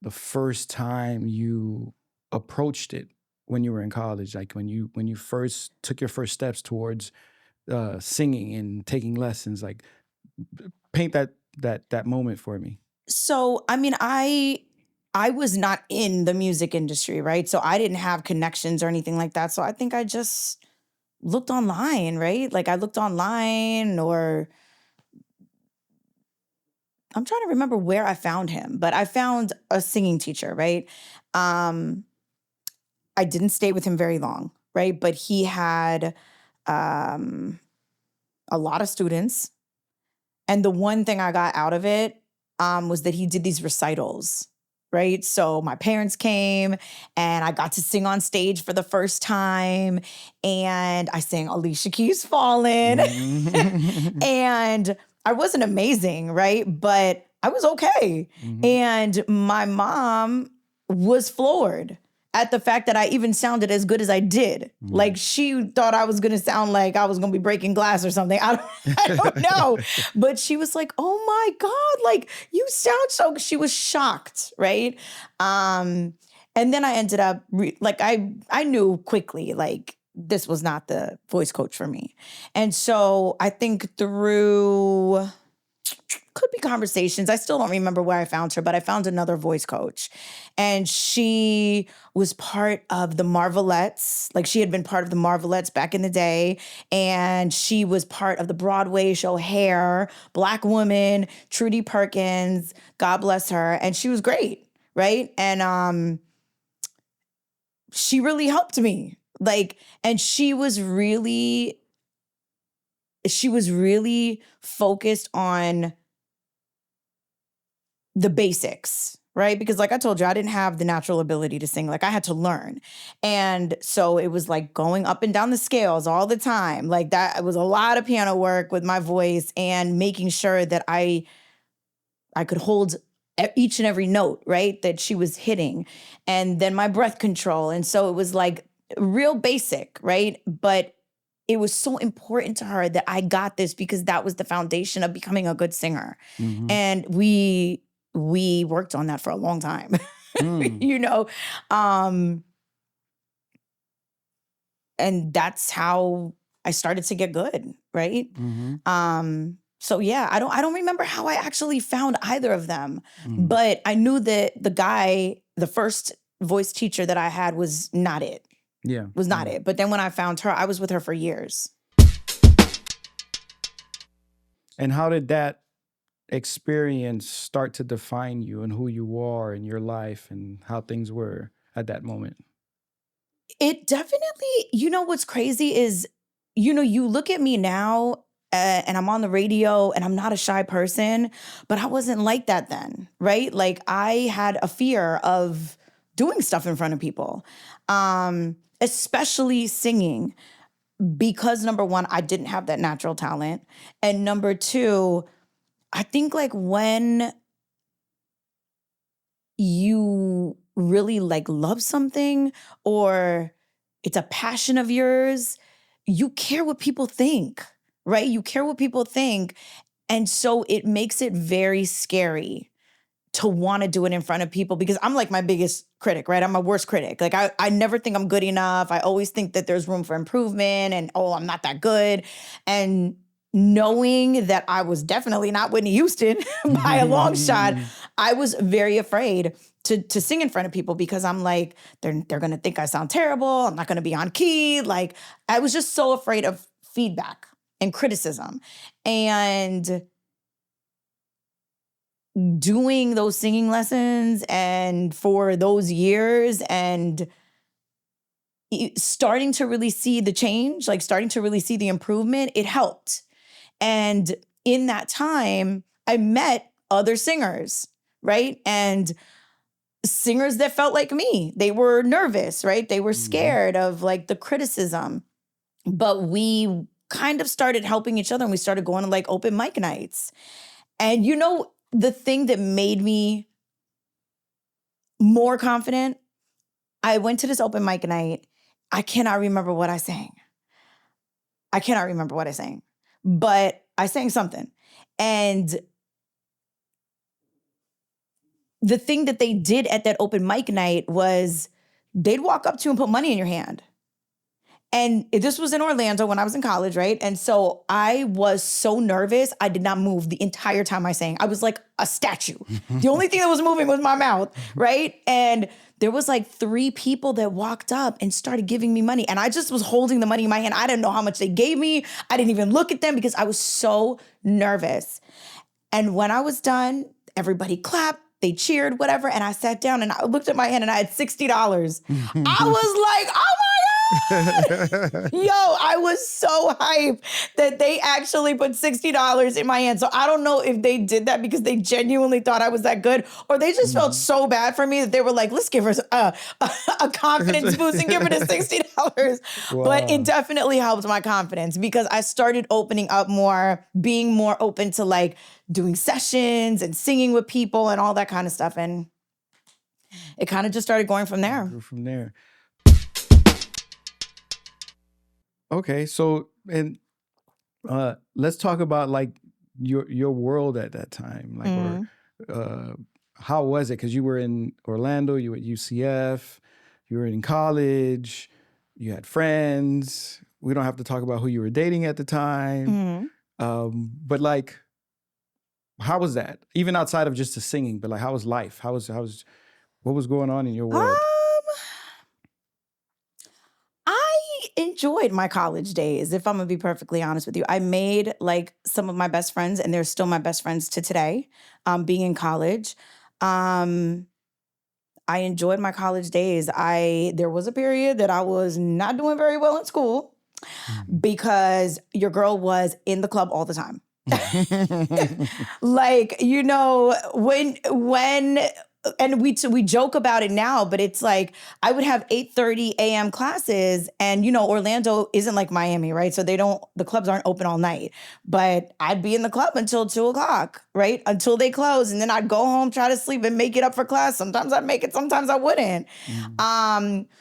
first time you approached it when you were in college, like when you first took your first steps towards singing and taking lessons. Like paint that moment for me. So, I mean, I was not in the music industry, right? So I didn't have connections or anything like that. So I think I just looked online, right? Like I looked online, or I'm trying to remember where I found him, but I found a singing teacher, right? I didn't stay with him very long, right? But he had a lot of students. And the one thing I got out of it was that he did these recitals, right? So my parents came and I got to sing on stage for the first time. And I sang Alicia Keys' Fallin'. And I wasn't amazing, right? But I was okay. And my mom was floored at the fact that I even sounded as good as I did. Like she thought I was gonna sound like I was gonna be breaking glass or something. I don't know. But she was like, oh my God, like you sound so, she was shocked, right? And then I ended up, I knew quickly, like this was not the voice coach for me. And so I think through, could be conversations. I still don't remember where I found her, but I found another voice coach. And she was part of the Marvelettes. Like she had been part of the Marvelettes back in the day. And she was part of the Broadway show Hair, Black woman, Trudy Perkins, God bless her. And she was great, right? And she really helped me. Like, and she was really focused on the basics, right? Because like I told you, I didn't have the natural ability to sing. Like I had to learn. And so it was like going up and down the scales all the time. Like that, it was a lot of piano work with my voice and making sure that I could hold each and every note, right? That she was hitting. And then my breath control. And so it was like real basic, right? But it was so important to her that I got this because that was the foundation of becoming a good singer. And we worked on that for a long time, you know? And that's how I started to get good, right? So yeah, I don't remember how I actually found either of them, but I knew that the first voice teacher that I had was not it. Yeah. Was not it. But then when I found her, I was with her for years. And how did that experience start to define you and who you are in your life and how things were at that moment? It definitely, you know, what's crazy is, you know, you look at me now and I'm on the radio and I'm not a shy person, but I wasn't like that then, right? Like I had a fear of doing stuff in front of people, especially singing, because number one, I didn't have that natural talent. And number two, I think like when you really like love something or it's a passion of yours, you care what people think, right? You care what people think. And so it makes it very scary to want to do it in front of people because I'm like my biggest critic, right? I'm my worst critic. Like I never think I'm good enough. I always think that there's room for improvement and, oh, I'm not that good. And knowing that I was definitely not Whitney Houston by a long shot, I was very afraid to sing in front of people because I'm like, they're going to think I sound terrible. I'm not going to be on key. Like I was just so afraid of feedback and criticism. And doing those singing lessons and for those years and starting to really see the change, like starting to really see the improvement, it helped. And in that time, I met other singers, right? And singers that felt like me. They were nervous, right? They were scared of like the criticism. But we kind of started helping each other and we started going to like open mic nights. And you know, the thing that made me more confident, I went to this open mic night. I cannot remember what I sang. But I sang something. And the thing that they did at that open mic night was they'd walk up to you and put money in your hand. And this was in Orlando when I was in college, right? And so I was so nervous, I did not move the entire time I sang. I was like a statue. The only thing that was moving was my mouth, right? And there was like 3 people that walked up and started giving me money. And I just was holding the money in my hand. I didn't know how much they gave me. I didn't even look at them because I was so nervous. And when I was done, everybody clapped, they cheered, whatever. And I sat down and I looked at my hand and I had $60. I was like, oh my Yo, I was so hyped that they actually put $60 in my hand. So I don't know if they did that because they genuinely thought I was that good or they just felt so bad for me that they were like, let's give her a confidence boost and give her the $60. Wow. But it definitely helped my confidence because I started opening up more, being more open to like doing sessions and singing with people and all that kind of stuff. And it kind of just started going from there. Okay, so and let's talk about like your world at that time, like or how was it? Because you were in Orlando, you were at UCF, you were in college, you had friends. We don't have to talk about who you were dating at the time, but like, how was that? Even outside of just the singing, but like, how was life? What was going on in your world? Enjoyed my college days, if I'm gonna be perfectly honest with you. I made like some of my best friends, and they're still my best friends to today, being in college. I enjoyed my college days. There was a period that I was not doing very well in school because your girl was in the club all the time. Like, you know, when and we joke about it now, but it's like I would have 8:30 a.m. classes and, you know, Orlando isn't like Miami, right? So the clubs aren't open all night, but I'd be in the club until 2:00, right? Until they close. And then I'd go home, try to sleep and make it up for class. Sometimes I'd make it, sometimes I wouldn't.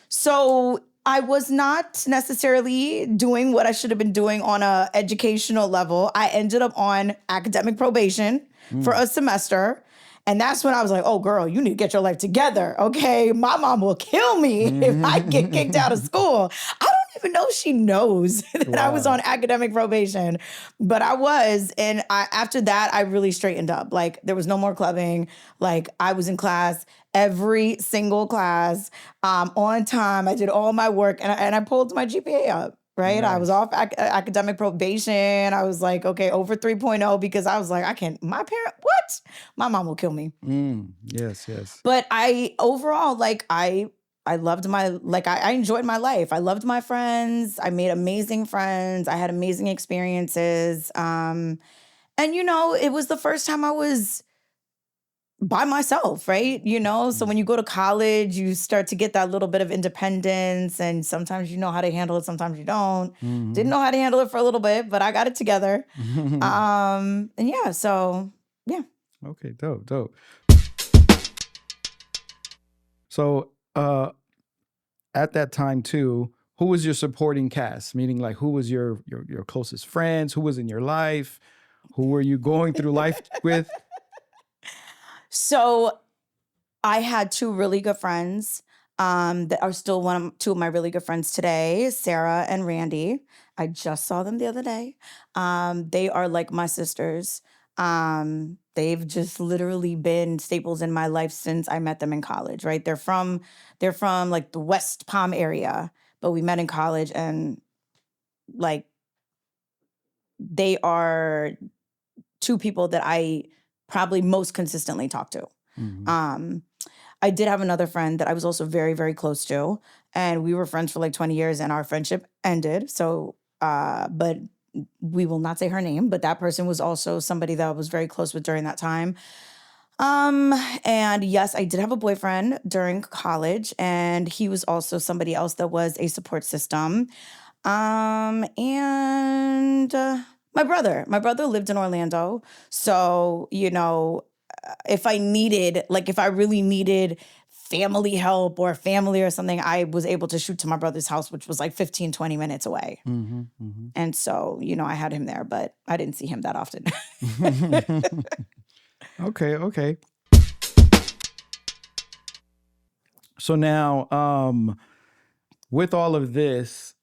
So I was not necessarily doing what I should have been doing on a educational level. I ended up on academic probation for a semester. And that's when I was like, oh, girl, you need to get your life together, okay? My mom will kill me if I get kicked out of school. I don't even know she knows that I was on academic probation, but I was. And after that, I really straightened up. Like, there was no more clubbing. Like, I was in class, every single class, on time. I did all my work, and I pulled my GPA up. Right? Nice. I was off academic probation. I was like, okay, over 3.0 because I was like, what? My mom will kill me. Yes. But I loved I enjoyed my life. I loved my friends. I made amazing friends. I had amazing experiences. And you know, it was the first time I was by myself, right? You know, so when you go to college, you start to get that little bit of independence and sometimes you know how to handle it, sometimes you don't. Didn't know how to handle it for a little bit, but I got it together. And yeah, so yeah. Okay, dope. So at that time too, who was your supporting cast? Meaning like who was your closest friends? Who was in your life? Who were you going through life with? So I had 2 really good friends that are still 2 of my really good friends today, Sarah and Randy. I just saw them the other day. They are like my sisters. They've just literally been staples in my life since I met them in college, right? They're from like the West Palm area, but we met in college and like they are two people that I probably most consistently talk to. I did have another friend that I was also very, very close to, and we were friends for like 20 years and our friendship ended. So, but we will not say her name, but that person was also somebody that I was very close with during that time. And yes, I did have a boyfriend during college, and he was also somebody else that was a support system. And my brother lived in Orlando. So, if I really needed family help or family or something, I was able to shoot to my brother's house, which was like 15, 20 minutes away. And so, I had him there, but I didn't see him that often. Okay. So now, with all of this,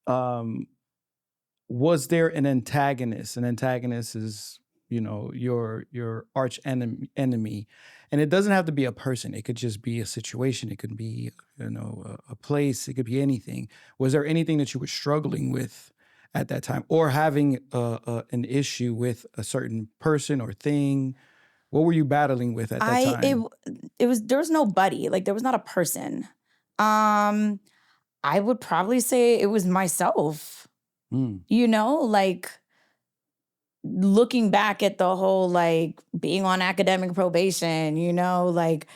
was there an antagonist? An antagonist is, your arch enemy. And it doesn't have to be a person. It could just be a situation. It could be, a place. It could be anything. Was there anything that you were struggling with at that time, or having an issue with a certain person or thing? What were you battling with at that time? There was nobody. Like, there was not a person. I would probably say it was myself. Like, looking back at the whole, like, being on academic probation, like,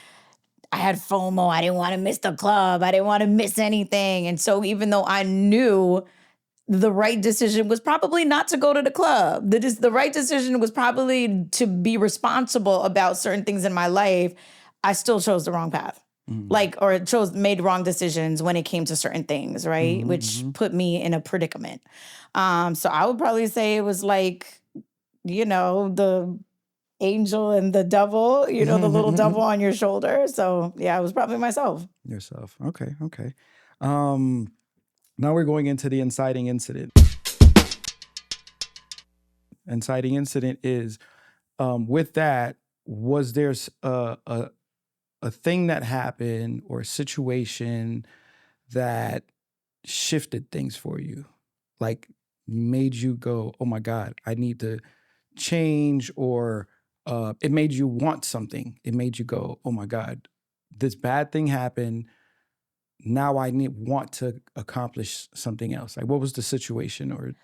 I had FOMO. I didn't want to miss the club. I didn't want to miss anything. And so even though I knew the right decision was probably not to go to the club, the right decision was probably to be responsible about certain things in my life, I still chose the wrong path. Made wrong decisions when it came to certain things, right? Which put me in a predicament. So I would probably say it was like, the angel and the devil, the little devil on your shoulder. So yeah, it was probably myself. Yourself. Okay. Now we're going into the inciting incident. Inciting incident is, with that, was there a thing that happened or a situation that shifted things for you? Like, made you go, oh my God, I need to change, or it made you want something. It made you go, oh my God, this bad thing happened. Now I want to accomplish something else. Like, what was the situation or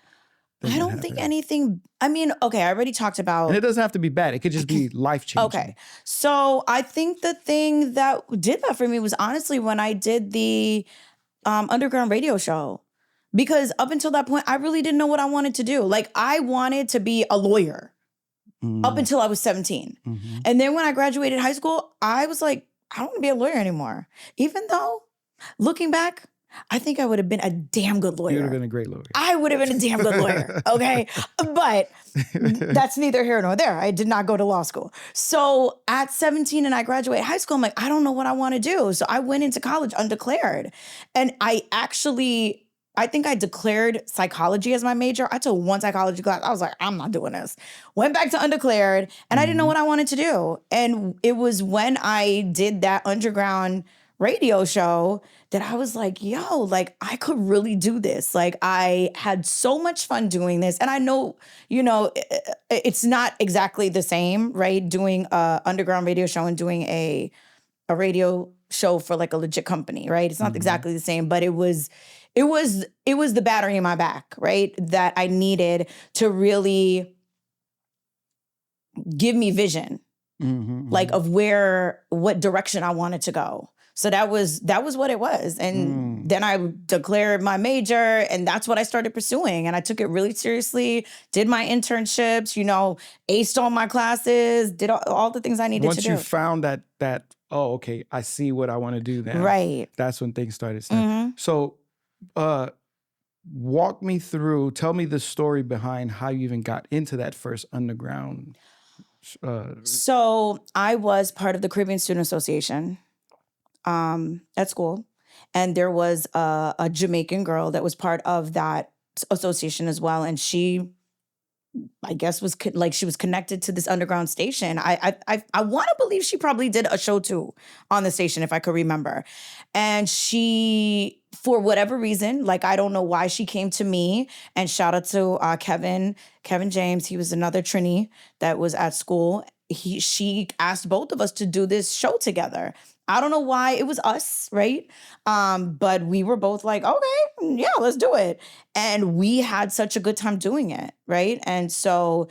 thing I that don't think happened? anything. I mean, okay, I already talked about. And it doesn't have to be bad. It could just be life-changing. Okay. So I think the thing that did that for me was honestly when I did the underground radio show. Because up until that point, I really didn't know what I wanted to do. Like, I wanted to be a lawyer up until I was 17. And then when I graduated high school, I was like, I don't want to be a lawyer anymore. Even though, looking back, I think I would have been a damn good lawyer. You would have been a great lawyer. I would have been a damn good lawyer, okay? But that's neither here nor there. I did not go to law school. So at 17 and I graduated high school, I'm like, I don't know what I want to do. So I went into college undeclared. And I think I declared psychology as my major. I took one psychology class. I was like, I'm not doing this. Went back to undeclared, and I didn't know what I wanted to do. And it was when I did that underground radio show that I was like, yo, like, I could really do this. Like, I had so much fun doing this. And I know, it's not exactly the same, right? Doing a underground radio show and doing a radio show for like a legit company, right? It's not exactly the same, but it was the battery in my back, right? That I needed to really give me vision, like of what direction I wanted to go. So that was what it was. And then I declared my major, and that's what I started pursuing. And I took it really seriously, did my internships, aced all my classes, did all the things I needed to do. Once you found that, oh, okay, I see what I want to do now. Right. That's when things started snapping. So walk me through, tell me the story behind how you even got into that first underground. So I was part of the Caribbean Student Association at school. And there was a Jamaican girl that was part of that association as well. And she I guess like she was connected to this underground station. I want to believe she probably did a show too on the station, if I could remember. And she, for whatever reason, like I don't know why she came to me. And shout out to Kevin James. He was another Trini that was at school. She asked both of us to do this show together. I don't know why it was us, right? But we were both like, okay, yeah, let's do it. And we had such a good time doing it, right? And so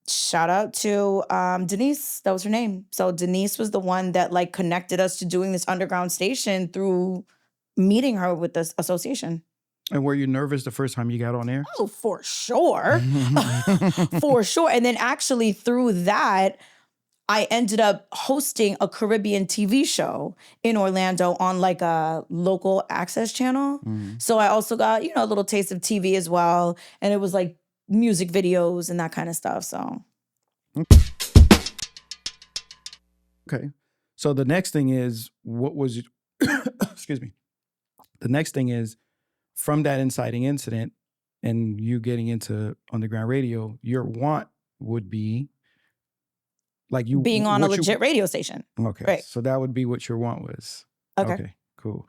shout out to Denise, that was her name. So Denise was the one that like connected us to doing this underground station through meeting her with this association. And were you nervous the first time you got on air? Oh, for sure. For sure. And then actually through that, I ended up hosting a Caribbean TV show in Orlando on like a local access channel. So I also got, a little taste of TV as well. And it was like music videos and that kind of stuff. So. Okay. So the next thing is, excuse me. The next thing is, from that inciting incident and you getting into underground radio, your want would be like you being on a legit radio station. Okay. Right. So that would be what your want was. Okay, cool.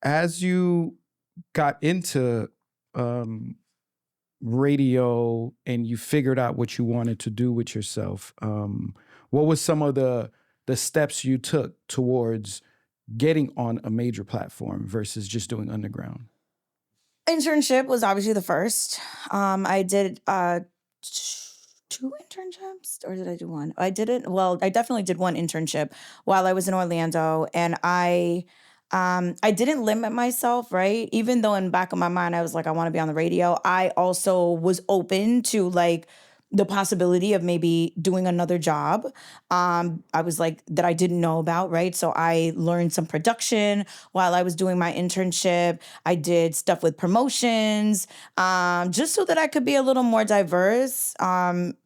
As you got into radio and you figured out what you wanted to do with yourself, what was some of the steps you took towards getting on a major platform versus just doing underground? Internship was obviously the first. I did 2 internships, or did I do one? I definitely did one internship while I was in Orlando, and I didn't limit myself, right? Even though in the back of my mind I was like, I want to be on the radio. I also was open to like the possibility of maybe doing another job. I was like, that I didn't know about, right? So I learned some production while I was doing my internship. I did stuff with promotions, just so that I could be a little more diverse,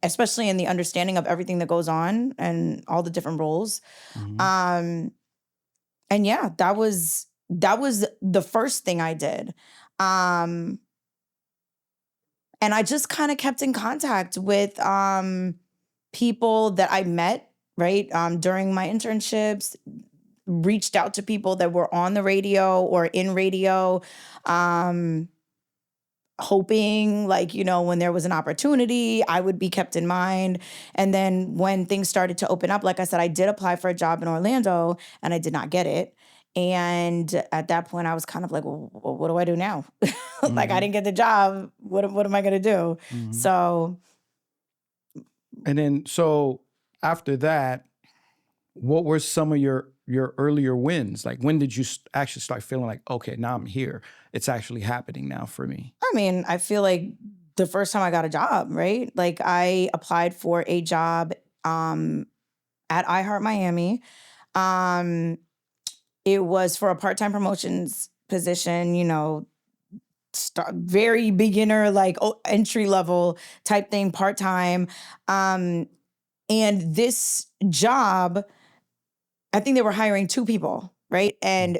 especially in the understanding of everything that goes on and all the different roles. And yeah, that was the first thing I did. And I just kind of kept in contact with people that I met, right, during my internships, reached out to people that were on the radio or in radio, hoping like, when there was an opportunity, I would be kept in mind. And then when things started to open up, like I said, I did apply for a job in Orlando and I did not get it. And at that point, I was kind of like, well, what do I do now? Like, I didn't get the job. What am I going to do? So. And then, so after that, what were some of your earlier wins? Like, when did you actually start feeling like, okay, now I'm here. It's actually happening now for me? I mean, I feel like the first time I got a job, right? Like, I applied for a job at iHeart Miami. It was for a part-time promotions position, very beginner, like entry level type thing, part-time. And this job, I think they were hiring 2 people, right? And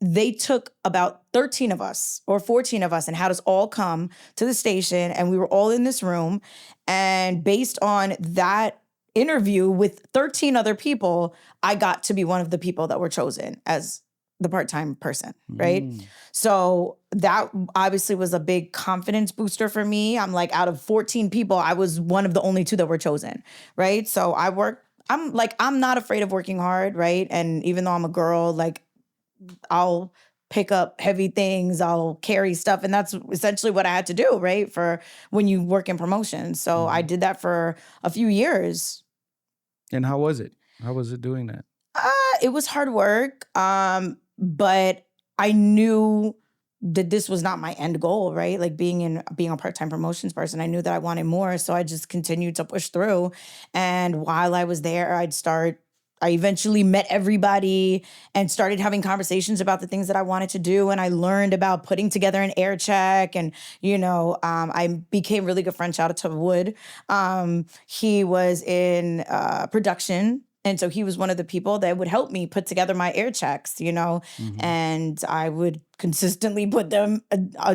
they took about 13 of us or 14 of us and had us all come to the station, and we were all in this room. And based on that interview with 13 other people, I got to be one of the people that were chosen as the part-time person, right? So that obviously was a big confidence booster for me. I'm like, out of 14 people, I was one of the only 2 that were chosen, right? So I'm not afraid of working hard, right? And even though I'm a girl, like, I'll pick up heavy things, I'll carry stuff. And that's essentially what I had to do, right? For when you work in promotions. So I did that for a few years. And how was it? How was it doing that? It was hard work. But I knew that this was not my end goal, right? Like being a part-time promotions person, I knew that I wanted more. So I just continued to push through. And while I was there, I eventually met everybody and started having conversations about the things that I wanted to do. And I learned about putting together an air check. And, I became really good friends. Shout out to Wood. He was in production And so he was one of the people that would help me put together my air checks, and I would consistently put them,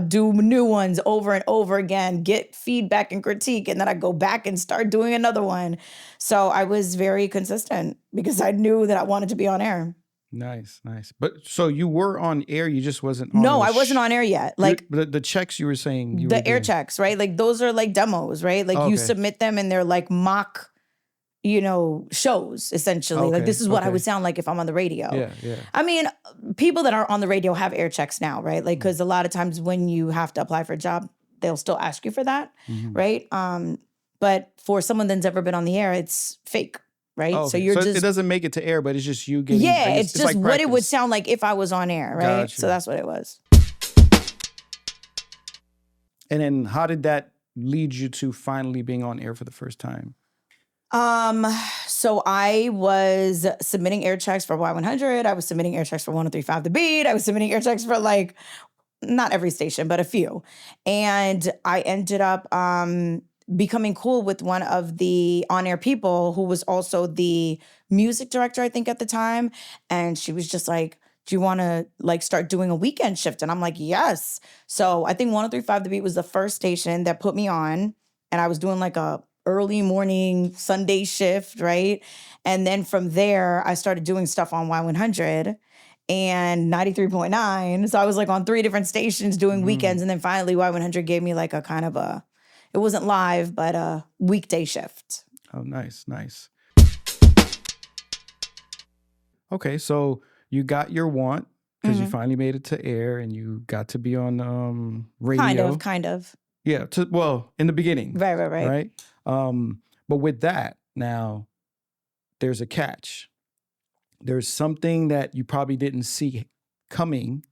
do new ones over and over again, get feedback and critique, and then I'd go back and start doing another one. So I was very consistent because I knew that I wanted to be on air. Nice. But so you were on air, you just wasn't on No, I wasn't on air yet. Like the checks you were saying you the were air doing. checks, right? Like those are like demos, right? Like you submit them and they're like mock, shows essentially. Like this is what I would sound like if I'm on the radio. Yeah. I mean, people that are on the radio have air checks now, right? Like, because a lot of times when you have to apply for a job, they'll still ask you for that, right? But for someone that's ever been on the air, it's fake, right? Oh, so you're just, it doesn't make it to air, but it's just you getting. yeah, it's just like what it would sound like if I was on air, right? Gotcha. So that's what it was. And then how did that lead you to finally being on air for the first time? So I was submitting air checks for Y100. I was submitting air checks for 103.5 The Beat. I was submitting air checks for like, not every station, but a few. And I ended up becoming cool with one of the on-air people who was also the music director, I think, at the time. And she was just like, do you want to like start doing a weekend shift? And I'm like, yes. So I think 103.5 The Beat was the first station that put me on. And I was doing like a early morning Sunday shift, right? And then from there, I started doing stuff on Y100 and 93.9. So I was like on 3 different stations doing weekends. And then finally Y100 gave me like a kind of a, it wasn't live, but a weekday shift. Oh, nice. Okay, so you got your want because you finally made it to air and you got to be on radio. Kind of. Yeah, in the beginning. Right. But with that, now, there's a catch. There's something that you probably didn't see coming,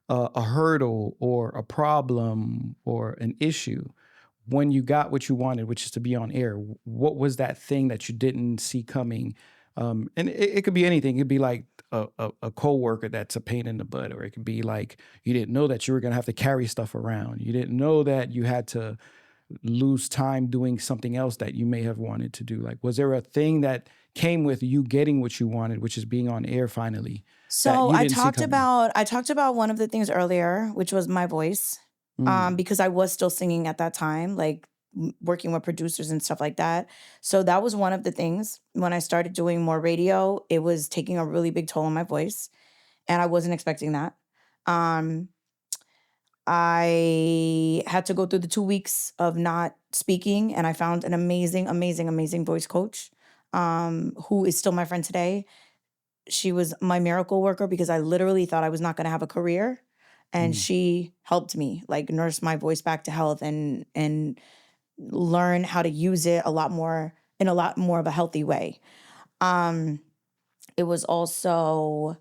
a hurdle or a problem or an issue. When you got what you wanted, which is to be on air, what was that thing that you didn't see coming? And it could be anything. It could be like a coworker that's a pain in the butt, or it could be like you didn't know that you were going to have to carry stuff around. You didn't know that you had to lose time doing something else that you may have wanted to do. Like, was there a thing that came with you getting what you wanted, which is being on air finally? So I talked about one of the things earlier, which was my voice, because I was still singing at that time, like working with producers and stuff like that. So that was one of the things. When I started doing more radio, it was taking a really big toll on my voice, and I wasn't expecting that. I had to go through the 2 weeks of not speaking, and I found an amazing voice coach, who is still my friend today. She was my miracle worker because I literally thought I was not going to have a career, and she helped me like nurse my voice back to health and learn how to use it in a lot more of a healthy way. It was also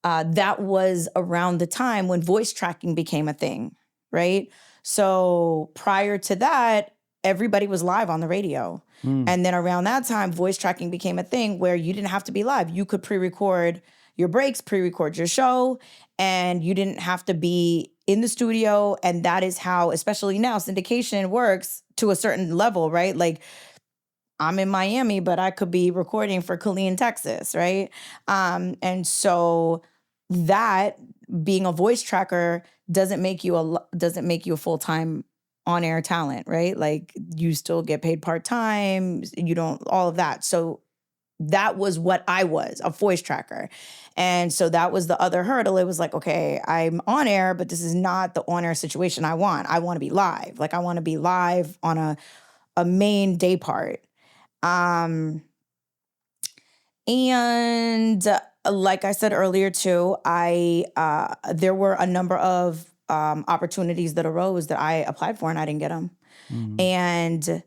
that was around the time when voice tracking became a thing, right? So prior to that, everybody was live on the radio. And then around that time, voice tracking became a thing where you didn't have to be live. You could pre-record your breaks, pre-record your show, and you didn't have to be in the studio. And that is how, especially now, syndication works to a certain level, right? Like, I'm in Miami, but I could be recording for Killeen, Texas, right? And so that being a voice tracker doesn't make you a full-time on-air talent, right? Like, you still get paid part-time, you don't, all of that. So that was what I was, a voice tracker. And so that was the other hurdle. It was like, okay, I'm on air, but this is not the on-air situation I want. I want to be live. Like, I want to be live on a main day part. And like I said earlier too, there were a number of opportunities that arose that I applied for and I didn't get them. And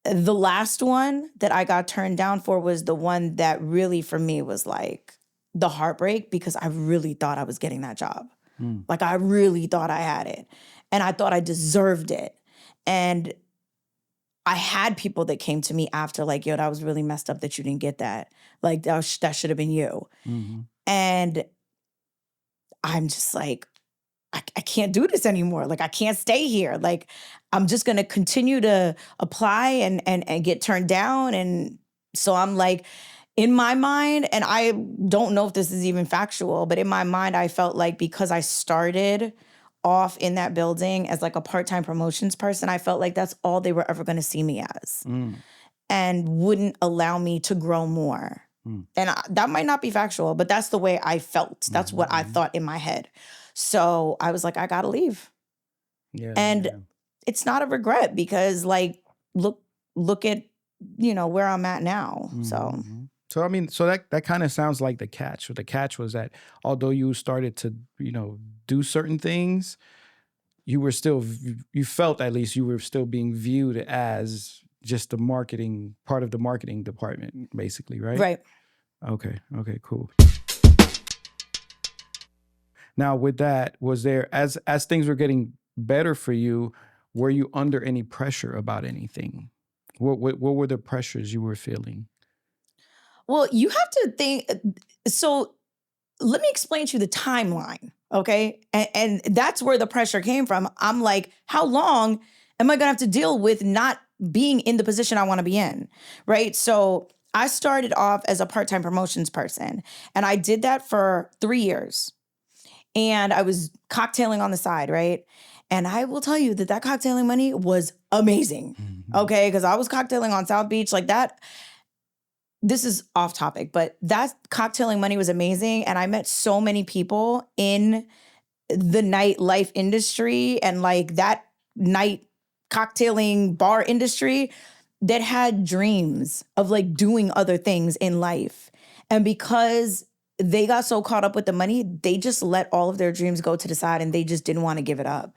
the last one that I got turned down for was the one that really for me was like the heartbreak, because I really thought I was getting that job. Like, I really thought I had it and I thought I deserved it. And I had people that came to me after like, yo, that was really messed up that you didn't get that. Like, that should have been you. And I'm just like, I can't do this anymore. Like, I can't stay here. Like, I'm just going to continue to apply and get turned down. And So I'm like, in my mind, and I don't know if this is even factual, but in my mind, I felt like because I started off in that building as like a part-time promotions person, I felt like that's all they were ever going to see me as and wouldn't allow me to grow more. And that might not be factual, but that's the way I felt. That's what I thought in my head. So I was like, I gotta leave. Yeah. And it's not a regret because like, look at, where I'm at now. So I mean, so that kind of sounds like the catch. So the catch was that although you started to, do certain things, you felt at least you were still being viewed as just the marketing part of the marketing department, basically, right? Right. Okay, cool. Now with that, was there, as things were getting better for you, were you under any pressure about anything? What were the pressures you were feeling? Well, you have to think, so let me explain to you the timeline, okay? And that's where the pressure came from. I'm like, how long am I gonna have to deal with not being in the position I wanna be in, right? So I started off as a part-time promotions person, and I did that for 3 years. And I was cocktailing on the side, right? And I will tell you that cocktailing money was amazing, okay? Because I was cocktailing on South Beach like that. This is off topic, but that cocktailing money was amazing. And I met so many people in the nightlife industry and like that night cocktailing bar industry that had dreams of like doing other things in life. And because they got so caught up with the money, they just let all of their dreams go to the side and they just didn't want to give it up.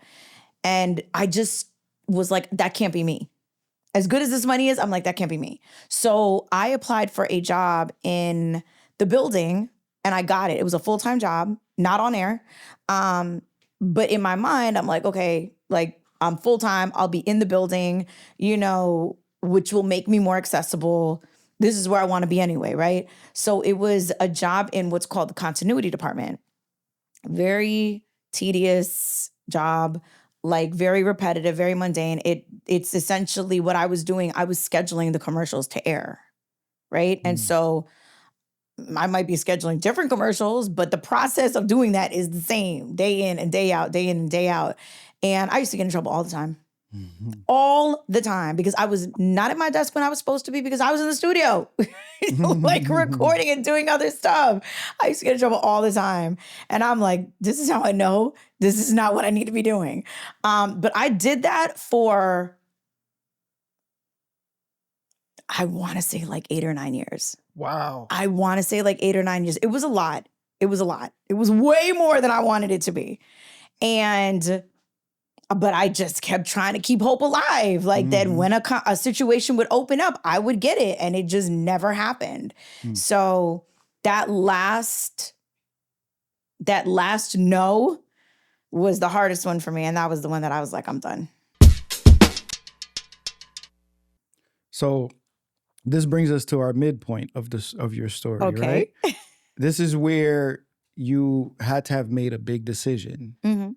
And I just was like, that can't be me. As good as this money is, I'm like, that can't be me. So I applied for a job in the building and I got it. It was a full-time job, not on air. But in my mind, I'm like, okay, like I'm full-time. I'll be in the building, which will make me more accessible. This is where I want to be anyway, right? So it was a job in what's called the continuity department. Very tedious job, like very repetitive, very mundane. It's essentially what I was doing. I was scheduling the commercials to air, right? And so I might be scheduling different commercials, but the process of doing that is the same day in and day out, day in and day out. And I used to get in trouble all the time. All the time, because I was not at my desk when I was supposed to be because I was in the studio, like recording and doing other stuff. I used to get in trouble all the time. And I'm like, this is how I know this is not what I need to be doing. But I did that for, I want to say like 8 or 9 years. Wow. I want to say like 8 or 9 years. It was a lot. It was way more than I wanted it to be. But I just kept trying to keep hope alive. Like that when a situation would open up, I would get it. And it just never happened. So that last no was the hardest one for me. And that was the one that I was like, I'm done. So this brings us to our midpoint of your story, okay. Right? This is where you had to have made a big decision.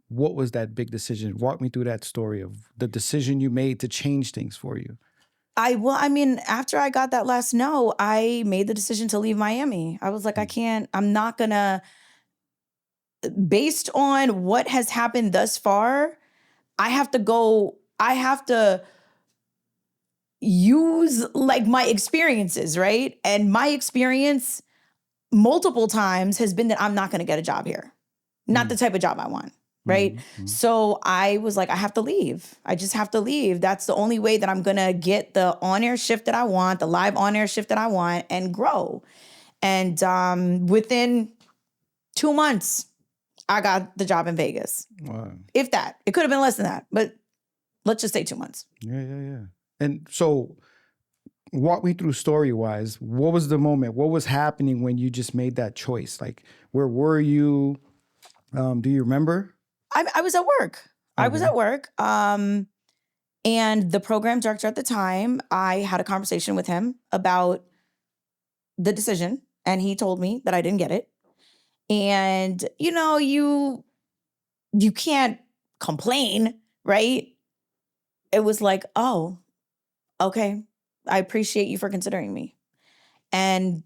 What was that big decision? Walk me through that story of the decision you made to change things for you. After I got that last no, I made the decision to leave Miami. I was like, I'm not gonna, based on what has happened thus far, I have to use like my experiences, right? And my experience multiple times has been that I'm not going to get a job here. Not the type of job I want, right? So I was like, I have to leave. I just have to leave. That's the only way that I'm going to get the on-air shift that I want, the live on-air shift that I want, and grow. And within 2 months, I got the job in Vegas. Wow. If that. It could have been less than that, but let's just say 2 months. Yeah. And so walk me through story-wise. What was the moment? What was happening when you just made that choice? Like, where were you? Do you remember? I was at work. Okay. I was at work. And the program director at the time, I had a conversation with him about the decision. And he told me that I didn't get it. And, you can't complain, right? It was like, oh, okay. I appreciate you for considering me. And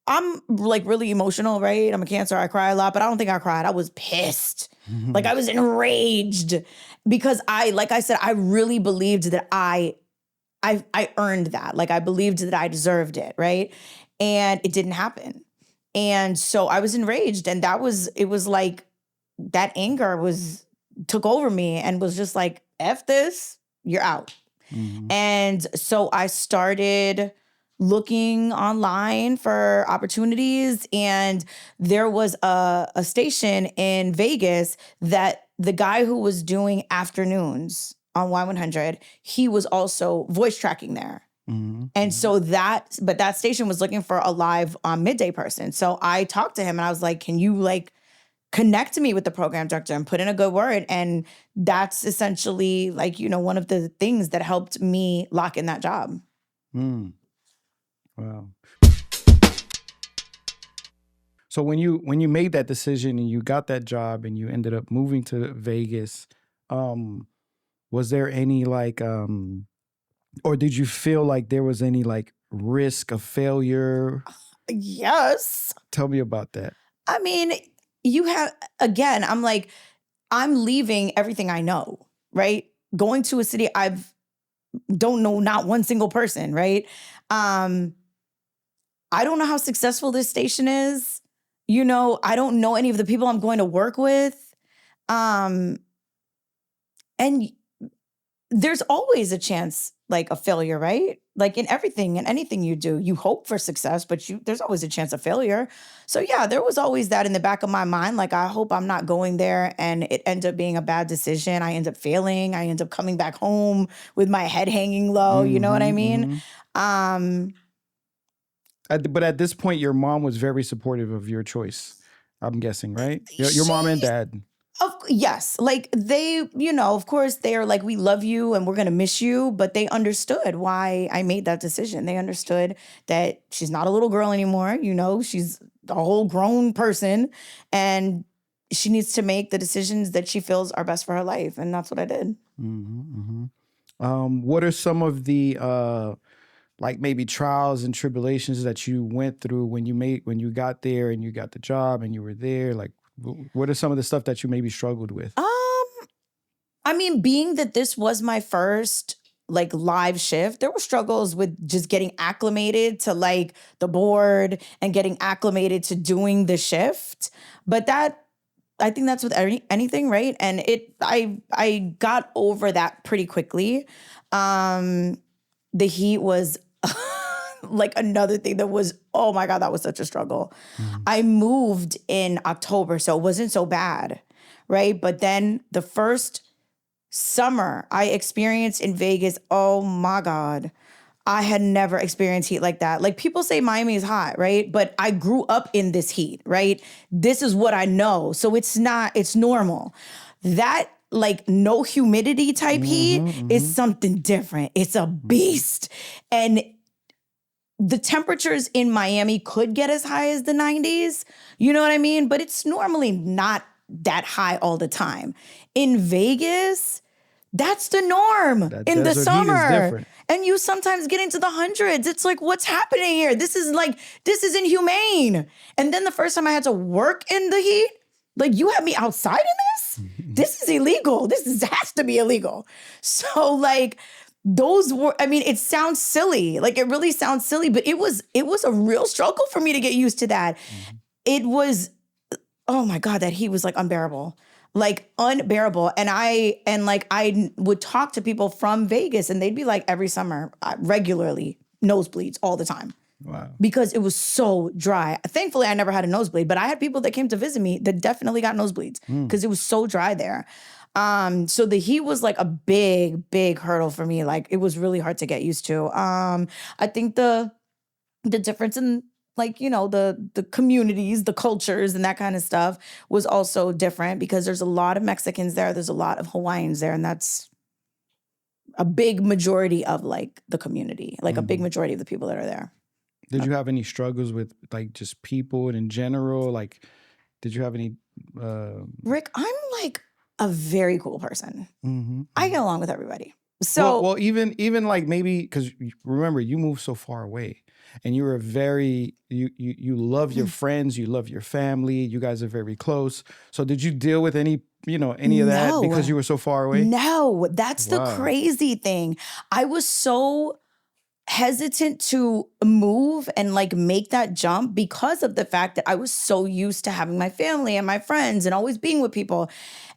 I'm like really emotional, right? I'm a Cancer. I cry a lot, but I don't think I cried. I was pissed. Like I was enraged because like I said, I really believed that I earned that. Like I believed that I deserved it, right? And it didn't happen. And so I was enraged, and it was like that anger took over me and was just like, F this, you're out. And so I started looking online for opportunities, and there was a station in Vegas that the guy who was doing afternoons on Y100, he was also voice tracking there. And so that station was looking for a live midday person. So I talked to him and I was like, can you like connect me with the program director and put in a good word? And that's essentially like, one of the things that helped me lock in that job. Wow. So when you made that decision and you got that job and you ended up moving to Vegas, was there any like or did you feel like there was any like risk of failure? Yes. Tell me about that. I mean, I'm leaving everything I know, right? Going to a city don't know not one single person, right? I don't know how successful this station is. I don't know any of the people I'm going to work with. And there's always a chance like a failure, right? Like in anything you do, you hope for success, but there's always a chance of failure. So yeah, there was always that in the back of my mind. Like, I hope I'm not going there and it ends up being a bad decision. I end up failing. I end up coming back home with my head hanging low. You know what I mean? But at this point, your mom was very supportive of your choice, I'm guessing, right? Your mom and dad. Yes. Like they, of course they are like, we love you and we're going to miss you, but they understood why I made that decision. They understood that she's not a little girl anymore. She's a whole grown person and she needs to make the decisions that she feels are best for her life. And that's what I did. What are some of the, like maybe trials and tribulations that you went through when you got there and you got the job and you were there? Like, what are some of the stuff that you maybe struggled with? I mean, being that this was my first like live shift, there were struggles with just getting acclimated to like the board and getting acclimated to doing the shift. But I think that's with anything, right? And I got over that pretty quickly. The heat was like another thing that was, oh my God, that was such a struggle. I moved in October, so it wasn't so bad, right? But then the first summer I experienced in Vegas, oh my God, I had never experienced heat like that. Like people say Miami is hot, right? But I grew up in this heat, right? This is what I know. So it's normal. That like no humidity type heat is something different. It's a beast. And the temperatures in Miami could get as high as the 90s. You know what I mean? But it's normally not that high all the time. In Vegas, that's the norm in the summer. And you sometimes get into the hundreds. It's like, what's happening here? This is inhumane. And then the first time I had to work in the heat, like you had me outside in this? This is illegal. Has to be illegal. So like, those were, I mean, it sounds silly. Like it really sounds silly, but it was a real struggle for me to get used to that. It was, oh my God, that heat was like unbearable. Like unbearable. And I would talk to people from Vegas and they'd be like every summer, regularly, nosebleeds all the time. Wow. Because it was so dry. Thankfully, I never had a nosebleed, but I had people that came to visit me that definitely got nosebleeds because it was so dry there. So the heat was like a big, big hurdle for me. Like it was really hard to get used to. I think the difference in like, the communities, the cultures and that kind of stuff was also different because there's a lot of Mexicans there. There's a lot of Hawaiians there. And that's a big majority of like the community, like a big majority of the people that are there. Did you have any struggles with like just people in general? Like, did you have any? Rick, I'm like a very cool person. I get along with everybody. So Well, even like maybe because remember you moved so far away, and you were you love your friends, you love your family, you guys are very close. So did you deal with any of that because no, you were so far away? no, that's the Wow. crazy thing. I was so hesitant to move and like make that jump because of the fact that I was so used to having my family and my friends and always being with people.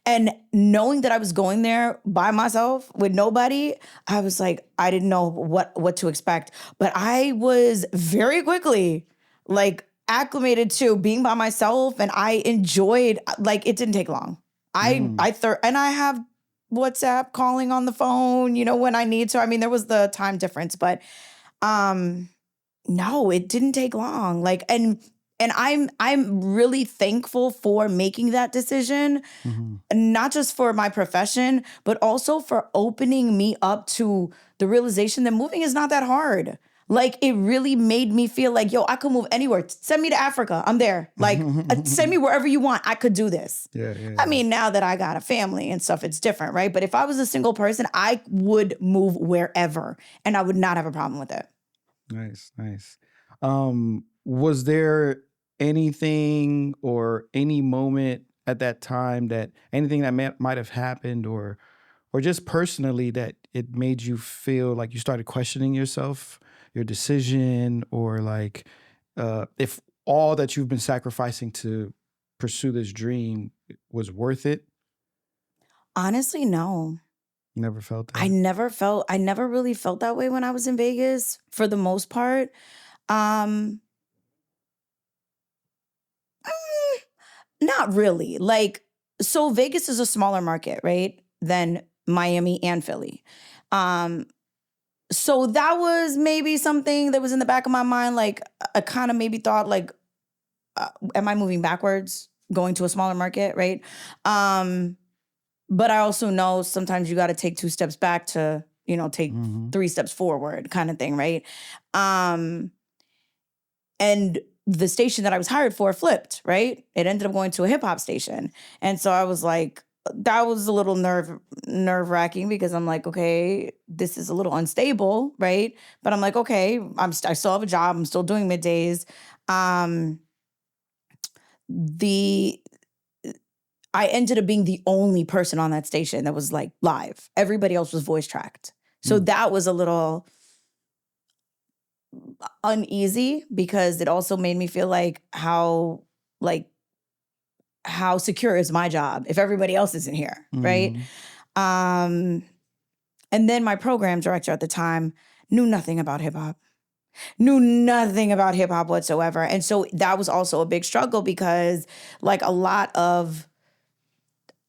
And knowing that I was going there by myself with nobody, I was like, I didn't know what to expect. But I was very quickly like acclimated to being by myself, and I enjoyed, like, it didn't take long. Mm. And I have WhatsApp calling on the phone, when I need to. I mean, there was the time difference, but um no, it didn't take long. Like, and I'm really thankful for making that decision, Mm-hmm. not just for my profession, but also for opening me up to the realization that moving is not that hard. Like, it really made me feel like, yo, I could move anywhere. Send me to Africa. I'm there. Like, send me wherever you want. I could do this. Yeah, yeah, I yeah. mean, now that I got a family and stuff, it's different, right? But if I was a single person, I would move wherever and I would not have a problem with it. Nice, nice. Was there anything or any moment at that time that anything that might have happened or just personally that it made you feel like you started questioning yourself, your decision, or like if all that you've been sacrificing to pursue this dream was worth it? Honestly, no. Never felt I that. never really felt that way when I was in Vegas for the most part. Um, Not really. Like, so Vegas is a smaller market, right? Than Miami and Philly. Um, so that was maybe something that was in the back of my mind. Like, I kind of maybe thought, like, am I moving backwards going to a smaller market, right? Um, but I also know sometimes you got to take 2 steps back to, take Mm-hmm. 3 steps forward kind of thing, right? Um, and the station that I was hired for flipped, right? It ended up going to a hip hop station. And so I was like, that was a little nerve wracking because I'm like, okay, this is a little unstable, right? But I'm like, okay, I still have a job. I'm still doing middays. Um, the I ended up being the only person on that station that was like live. Everybody else was voice tracked. So that was a little uneasy because it also made me feel like how secure is my job if everybody else isn't here, right? Mm-hmm. Um, and then my program director at the time knew nothing about hip hop, whatsoever. And so that was also a big struggle because like a lot of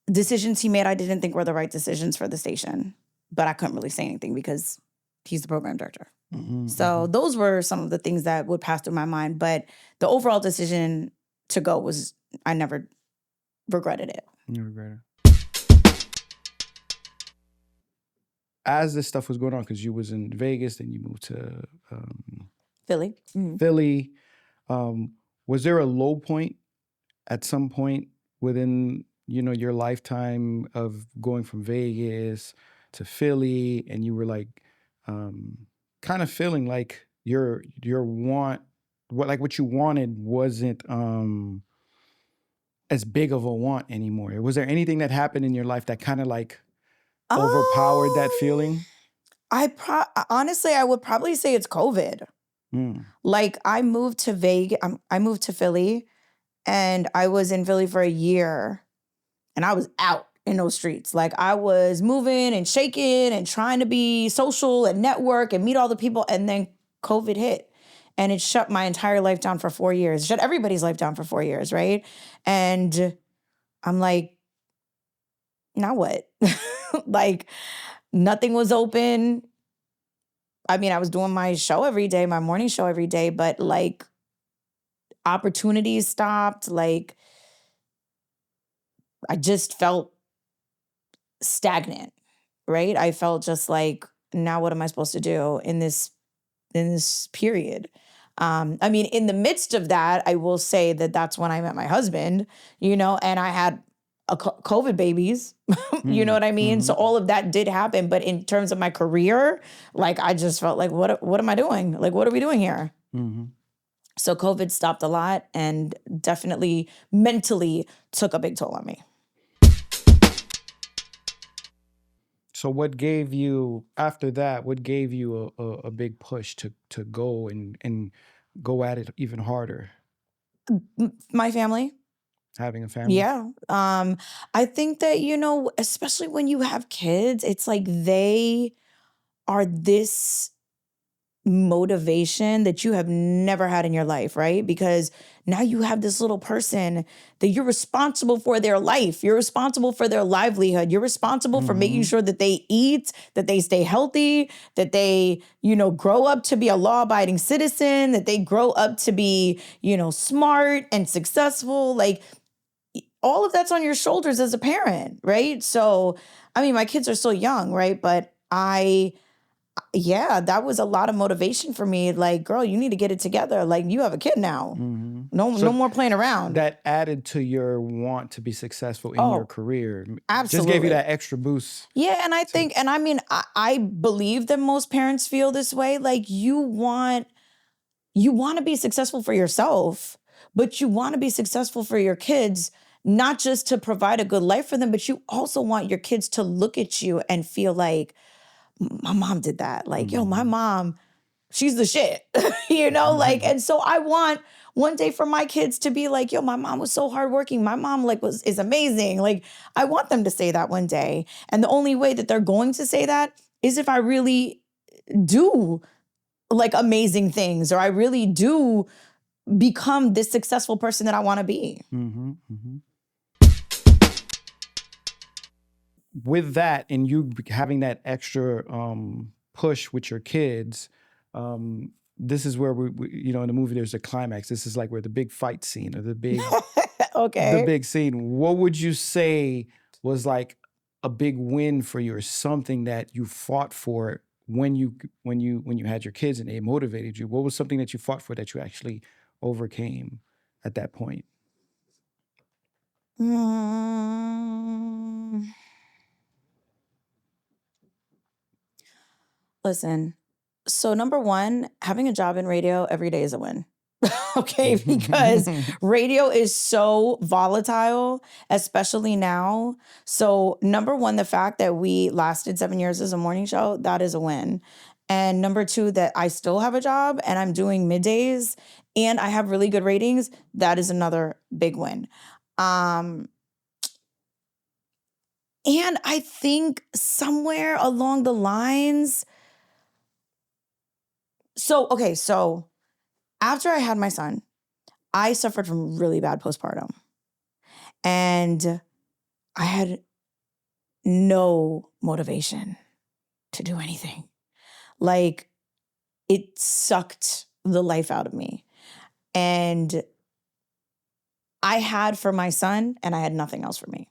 decisions he made, I didn't think were the right decisions for the station, but I couldn't really say anything because he's the program director. Mm-hmm. So those were some of the things that would pass through my mind. But the overall decision to go was, I never regretted it. You regret it. As this stuff was going on, because you was in Vegas, then you moved to Philly. Mm-hmm. Philly. Was there a low point at some point within your lifetime of going from Vegas to Philly, and you were like kind of feeling like your what you wanted wasn't as big of a want anymore? Was there anything that happened in your life that kind of like overpowered that feeling? Honestly, I would probably say it's COVID. Mm. Like I moved to Vegas, I moved to Philly, and I was in Philly for a year, and I was out in those streets. Like I was moving and shaking and trying to be social and network and meet all the people, and then COVID hit. And it shut my entire life down for 4 years. It shut everybody's life down for 4 years, right? And I'm like, now what? Like nothing was open. I mean, I was doing my show every day, my morning show every day, but like opportunities stopped. Like I just felt stagnant, right? I felt just like, now what am I supposed to do in this period? I mean, in the midst of that, I will say that that's when I met my husband, and I had COVID babies. You know what I mean? So all of that did happen. But in terms of my career, like I just felt like, what am I doing? Like, what are we doing here? So COVID stopped a lot and definitely mentally took a big toll on me. So what gave you, after that, what gave you a big push to go and go at it even harder? My family. Having a family? Yeah. I think that, you know, especially when you have kids, it's like they are this motivation that you have never had in your life, right? Because now you have this little person that you're responsible for their life. You're responsible for their livelihood. You're responsible for making sure that they eat, that they stay healthy, that they, you know, grow up to be a law-abiding citizen, that they grow up to be, you know, smart and successful. Like all of that's on your shoulders as a parent, right? So, I mean, my kids are still young, right? But that was a lot of motivation for me. Like, girl, you need to get it together. Like, you have a kid now. No more playing around. That added to your want to be successful in your career. Absolutely. Just gave you that extra boost. Yeah, and I think, and I mean, I believe that most parents feel this way. Like, you want to be successful for yourself, but you want to be successful for your kids, not just to provide a good life for them, but you also want your kids to look at you and feel like, my mom did that. Like, yo, my mom, she's the shit, you know? Like, and so I want one day for my kids to be like, yo, my mom was so hardworking. My mom is amazing. Like, I want them to say that one day. And the only way that they're going to say that is if I really do like amazing things, or I really do become this successful person that I want to be. With that, and you having that extra push with your kids, this is where we, you know, in the movie there's a climax. This is like where the big fight scene, or the big the big scene. What would you say was like a big win for you, or something that you fought for when you had your kids and they motivated you? What was something that you fought for that you actually overcame at that point? Listen, so number one, having a job in radio every day is a win. Okay, because radio is so volatile, especially now. So number one, the fact that we lasted 7 years as a morning show, that is a win. And number two, that I still have a job and I'm doing middays and I have really good ratings, that is another big win. And I think somewhere along the lines, so after I had my son, I suffered from really bad postpartum. And I had no motivation to do anything. Like, it sucked the life out of me. And I had for my son, and I had nothing else for me.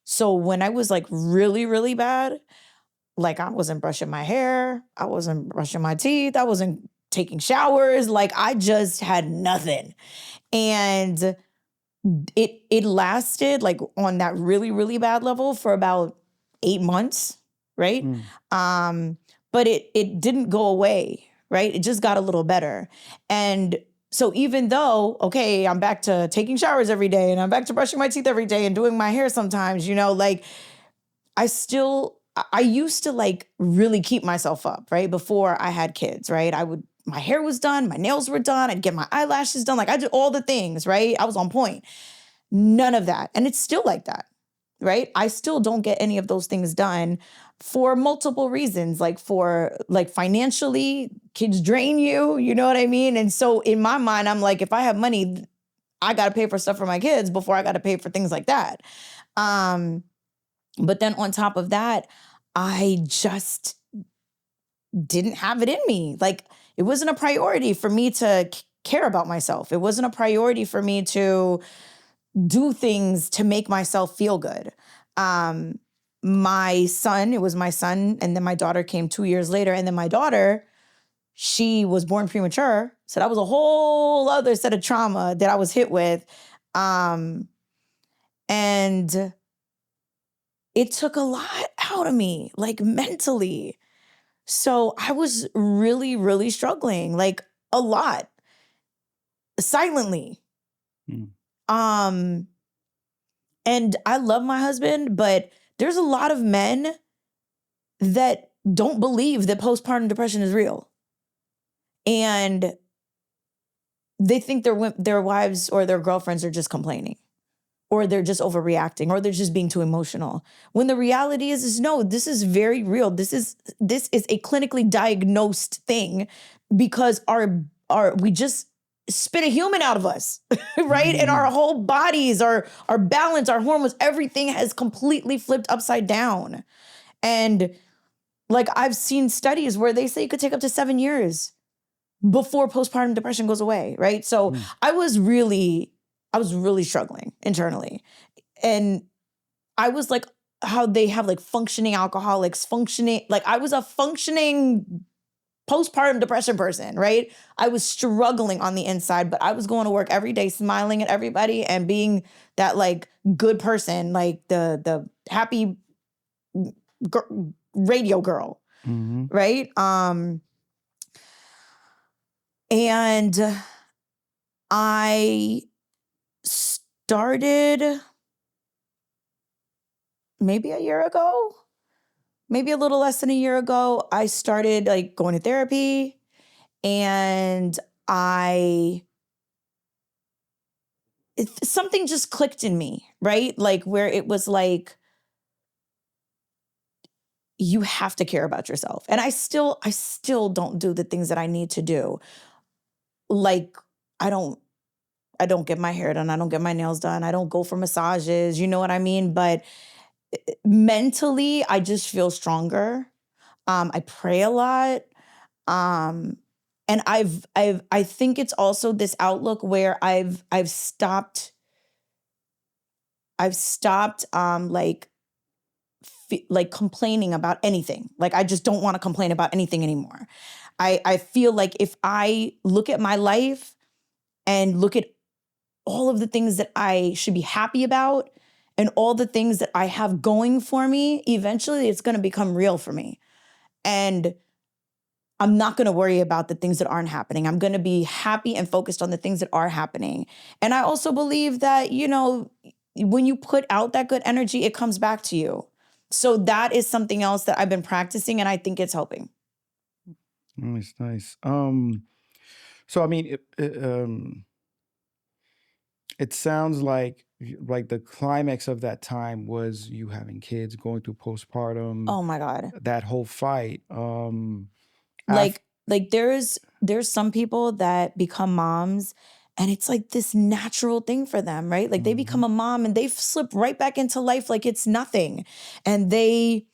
So when I was like really, really bad, like I wasn't brushing my hair, I wasn't brushing my teeth, I wasn't taking showers, like I just had nothing. And it lasted like on that really, really bad level for about 8 months, right? But it didn't go away, right? It just got a little better. And so even though, okay, I'm back to taking showers every day and I'm back to brushing my teeth every day and doing my hair sometimes, you know, like I used to like really keep myself up, right? Before I had kids, right? My hair was done, my nails were done, I'd get my eyelashes done. Like I did all the things, right? I was on point. None of that. And it's still like that, right? I still don't get any of those things done for multiple reasons, like financially, kids drain you, you know what I mean? And so in my mind, I'm like, if I have money, I got to pay for stuff for my kids before I got to pay for things like that. But then on top of that, I just didn't have it in me. Like, it wasn't a priority for me to care about myself. It wasn't a priority for me to do things to make myself feel good. It was my son, and then my daughter came 2 years later. And then my daughter, she was born premature. So that was a whole other set of trauma that I was hit with. And it took a lot out of me, like mentally. So I was really, really struggling, like a lot, silently. Mm. And I love my husband, but there's a lot of men that don't believe that postpartum depression is real. And they think their wives or their girlfriends are just complaining, or they're just overreacting, or they're just being too emotional. When the reality is no, this is very real. This is a clinically diagnosed thing, because we just spit a human out of us, right? And our whole bodies, our balance, our hormones, everything has completely flipped upside down. And like, I've seen studies where they say it could take up to 7 years before postpartum depression goes away, right? So I was really struggling internally. And I was like, how they have like functioning alcoholics, like I was a functioning postpartum depression person, right? I was struggling on the inside, but I was going to work every day, smiling at everybody and being that like good person, like the happy radio girl, right? And I started maybe a year ago, maybe a little less than a year ago, I started like going to therapy, and something just clicked in me, right? Like, where it was like, you have to care about yourself. And I still don't do the things that I need to do. Like, I don't get my hair done. I don't get my nails done. I don't go for massages. You know what I mean? But mentally, I just feel stronger. I pray a lot. And I think it's also this outlook where I've stopped like complaining about anything. Like, I just don't want to complain about anything anymore. I feel like if I look at my life and look at all of the things that I should be happy about and all the things that I have going for me, eventually it's going to become real for me. And I'm not going to worry about the things that aren't happening. I'm going to be happy and focused on the things that are happening. And I also believe that, you know, when you put out that good energy, it comes back to you. So that is something else that I've been practicing, and I think it's helping. Nice, nice. So I mean, it sounds like the climax of that time was you having kids, going through postpartum, Oh my God. that whole fight. Like there's some people that become moms and it's like this natural thing for them, right? Like they become a mom and they slip right back into life like it's nothing. And they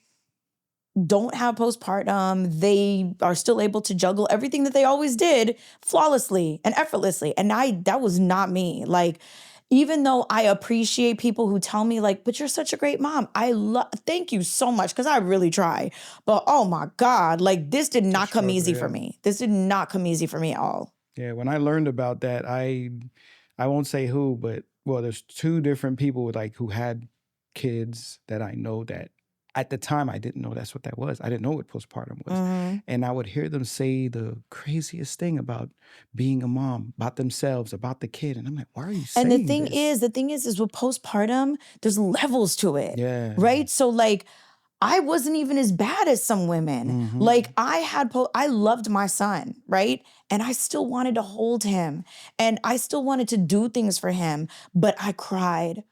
don't have postpartum. They are still able to juggle everything that they always did flawlessly and effortlessly. And that was not me. Like, even though I appreciate people who tell me like, but you're such a great mom. Thank you so much, because I really try. But oh my God, like this did not come easy for me. This did not come easy for me at all. Yeah, when I learned about that, I won't say who, but well, there's 2 different people like who had kids that I know that at the time I didn't know that's what that was. I didn't know what postpartum was. And I would hear them say the craziest thing about being a mom, about themselves, about the kid. And I'm like, why are you saying And this? the thing is with postpartum, there's levels to it. Yeah. Right? So like, I wasn't even as bad as some women. Like I loved my son, right? And I still wanted to hold him and I still wanted to do things for him, but I cried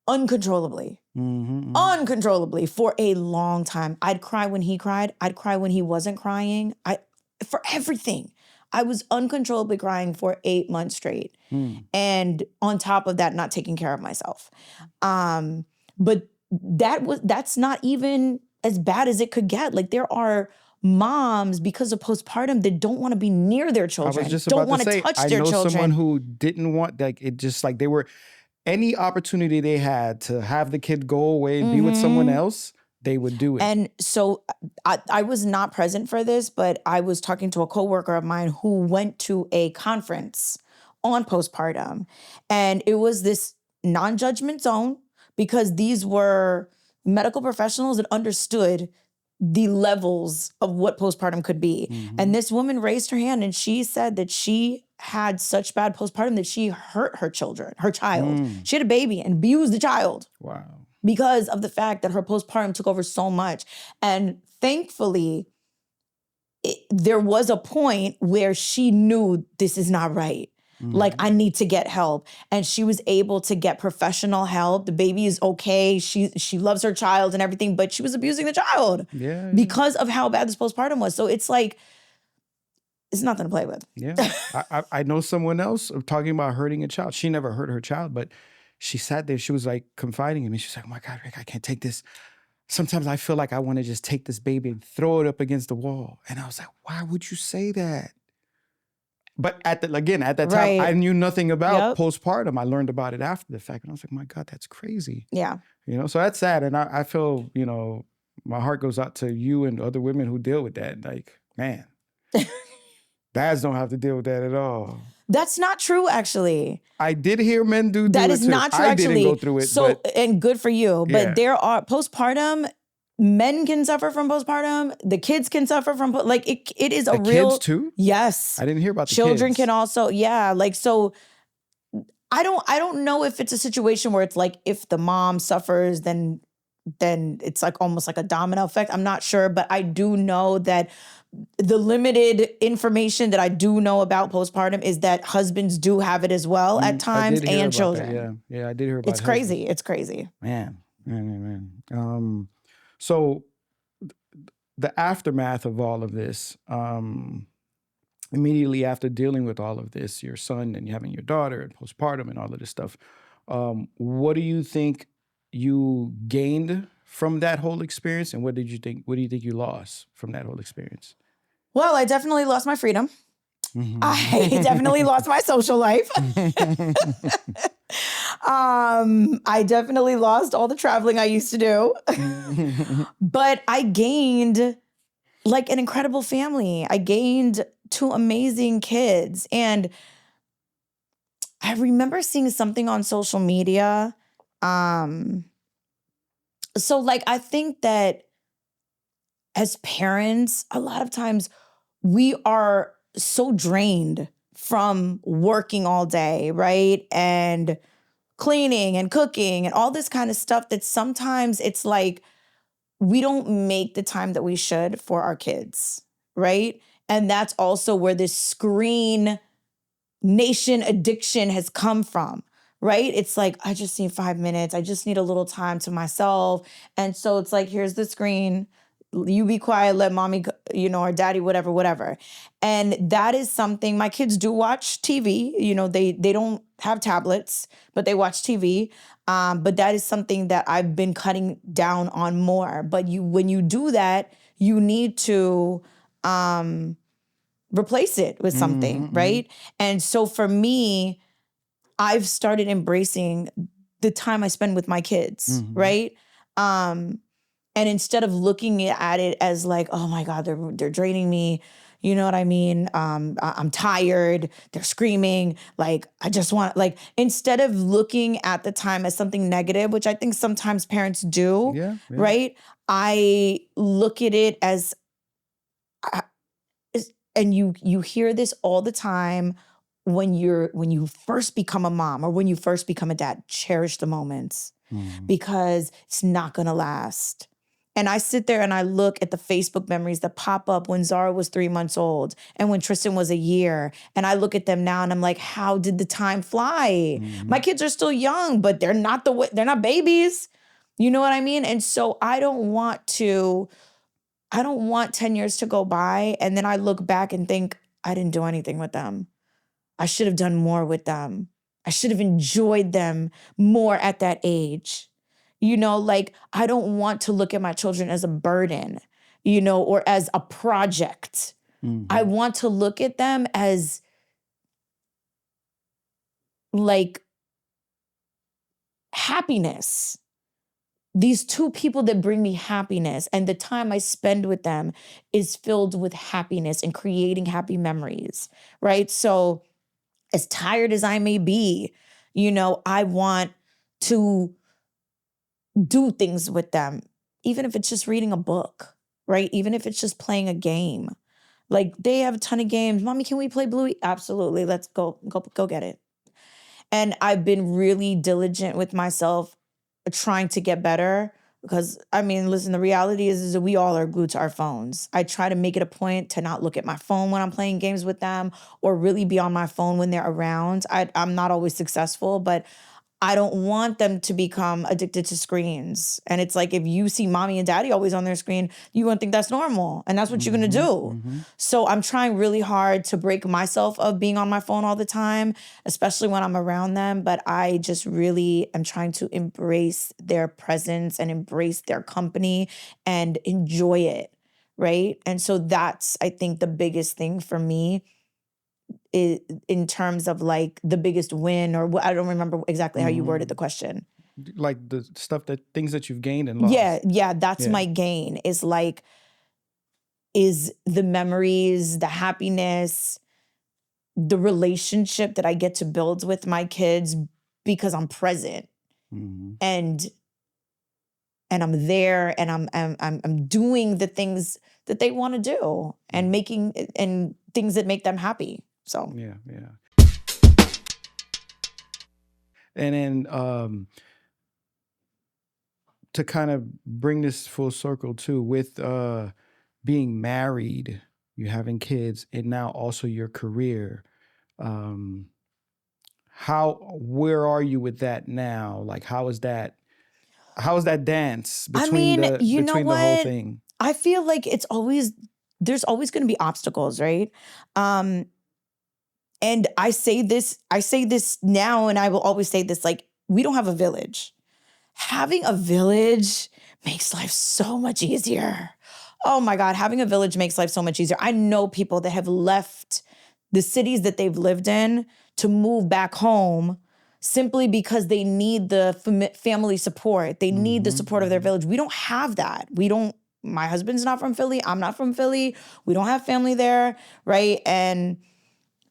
uncontrollably. Uncontrollably for a long time. I'd cry when he cried. I'd cry when he wasn't crying. For everything. I was uncontrollably crying for 8 months straight. And on top of that, not taking care of myself. But that's not even as bad as it could get. Like, there are moms, because of postpartum, that don't want to be near their children. I was just don't about want to say, touch I their know children. someone who didn't want, like, it just like they were, any opportunity they had to have the kid go away and be with someone else, they would do it. And so I was not present for this, but I was talking to a coworker of mine who went to a conference on postpartum. And it was this non-judgment zone because these were medical professionals that understood the levels of what postpartum could be. And this woman raised her hand and she said that she had such bad postpartum that she hurt her child. She had a baby and abused the child. Wow. Because of the fact that her postpartum took over so much. And thankfully, there was a point where she knew this is not right. Like, I need to get help. And she was able to get professional help. The baby is okay. She loves her child and everything, but she was abusing the child because of how bad this postpartum was. So it's like, it's nothing to play with. Yeah. I know someone else talking about hurting a child. She never hurt her child, but she sat there. She was like confiding in me. She's like, oh my God, Rick, I can't take this. Sometimes I feel like I want to just take this baby and throw it up against the wall. And I was like, why would you say that? But at that time, I knew nothing about postpartum. I learned about it after the fact. And I was like, my God, that's crazy. Yeah. So that's sad. And I feel, my heart goes out to you and other women who deal with that. Like, man, dads don't have to deal with that at all. That's not true, actually. I did hear men do that it is too. not true, I actually. didn't go through it. So, and good for you. Yeah. But there are postpartum, men can suffer from postpartum. The kids can suffer from, it is a real. Kids too? Yes. I didn't hear about the children kids. can also, so I don't know if it's a situation where it's like, if the mom suffers, then it's like almost like a domino effect. I'm not sure, but I do know that the limited information that I do know about postpartum is that husbands do have it as well at times, and children. Yeah, I did hear about it. It's crazy. It's crazy. Man. So the aftermath of all of this, immediately after dealing with all of this, your son and having your daughter and postpartum and all of this stuff, what do you think you gained from that whole experience? And what do you think you lost from that whole experience? Well, I definitely lost my freedom. I definitely lost my social life. I definitely lost all the traveling I used to do. But I gained like an incredible family. I gained 2 amazing kids. And I remember seeing something on social media. So like, I think that as parents, a lot of times we are so drained from working all day, right? And cleaning and cooking and all this kind of stuff that sometimes it's like we don't make the time that we should for our kids, right? And that's also where this screen nation addiction has come from, right? It's like, I just need 5 minutes. I just need a little time to myself. And so it's like, here's the screen. You be quiet, let mommy, or daddy, whatever. And that is something, my kids do watch TV. They don't have tablets, but they watch TV. But that is something that I've been cutting down on more. But when you do that, you need to replace it with something, right? And so for me, I've started embracing the time I spend with my kids, right? And instead of looking at it as like, oh my God, they're draining me. You know what I mean? I'm tired. They're screaming. Like, I just want, instead of looking at the time as something negative, which I think sometimes parents do, right? I look at it as, and you hear this all the time when you first become a mom or when you first become a dad, cherish the moments because it's not gonna last. And I sit there and I look at the Facebook memories that pop up when Zara was 3 months old and when Tristan was a year. And I look at them now and I'm like, how did the time fly? My kids are still young, but they're not babies. You know what I mean? And so I don't want 10 years to go by and then I look back and think, I didn't do anything with them. I should have done more with them. I should have enjoyed them more at that age. I don't want to look at my children as a burden, or as a project. I want to look at them as like happiness. These 2 people that bring me happiness, and the time I spend with them is filled with happiness and creating happy memories, right? So as tired as I may be, I want to do things with them, even if it's just reading a book, right? Even if it's just playing a game. Like, they have a ton of games. Mommy, can we play Bluey? Absolutely. Let's go get it. And I've been really diligent with myself trying to get better because, I mean, listen, the reality is that we all are glued to our phones. I try to make it a point to not look at my phone when I'm playing games with them or really be on my phone when they're around. I'm not always successful, but I don't want them to become addicted to screens. And it's like, if you see mommy and daddy always on their screen, you're going to think that's normal. And that's what you're going to do. So I'm trying really hard to break myself of being on my phone all the time, especially when I'm around them. But I just really am trying to embrace their presence and embrace their company and enjoy it, right? And so that's, I think, the biggest thing for me in terms of like the biggest win, or I don't remember exactly how you worded the question. Like the things that you've gained and lost. Yeah, that's my gain is the memories, the happiness, the relationship that I get to build with my kids because I'm present and I'm there and I'm doing the things that they want to do and making and things that make them happy. So yeah. And then to kind of bring this full circle too, with being married, you having kids, and now also your career. Where are you with that now? Like, how is that dance between the whole thing? I feel like there's always going to be obstacles, right? And I say this now, and I will always say this, like, we don't have a village. Having a village makes life so much easier. Oh my God, having a village makes life so much easier. I know people that have left the cities that they've lived in to move back home simply because they need the family support. They need the support of their village. We don't have that. My husband's not from Philly. I'm not from Philly. We don't have family there, right? And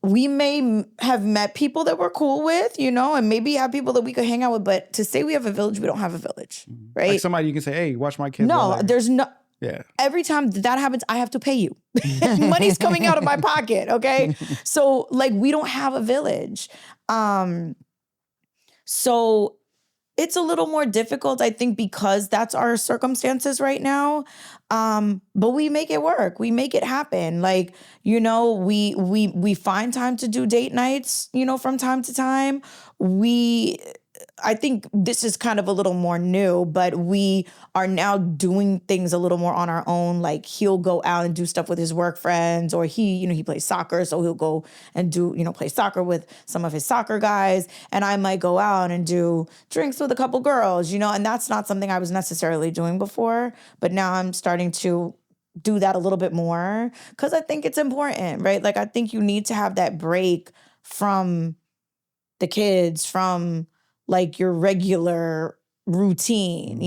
we may have met people that we're cool with, and maybe have people that we could hang out with, but to say we have a village, we don't have a village, right? Like somebody you can say, hey, watch my kids. No, there's no... Yeah. Every time that happens, I have to pay you. Money's coming out of my pocket, okay? So, like, we don't have a village. So it's a little more difficult, I think, because that's our circumstances right now. But we make it work. We make it happen. Like, we find time to do date nights, from time to time. I think this is kind of a little more new, but we are now doing things a little more on our own. Like, he'll go out and do stuff with his work friends, or he plays soccer, so he'll go and play soccer with some of his soccer guys. And I might go out and do drinks with a couple girls, and that's not something I was necessarily doing before. But now I'm starting to do that a little bit more because I think it's important, right? Like, I think you need to have that break from the kids, from like your regular routine,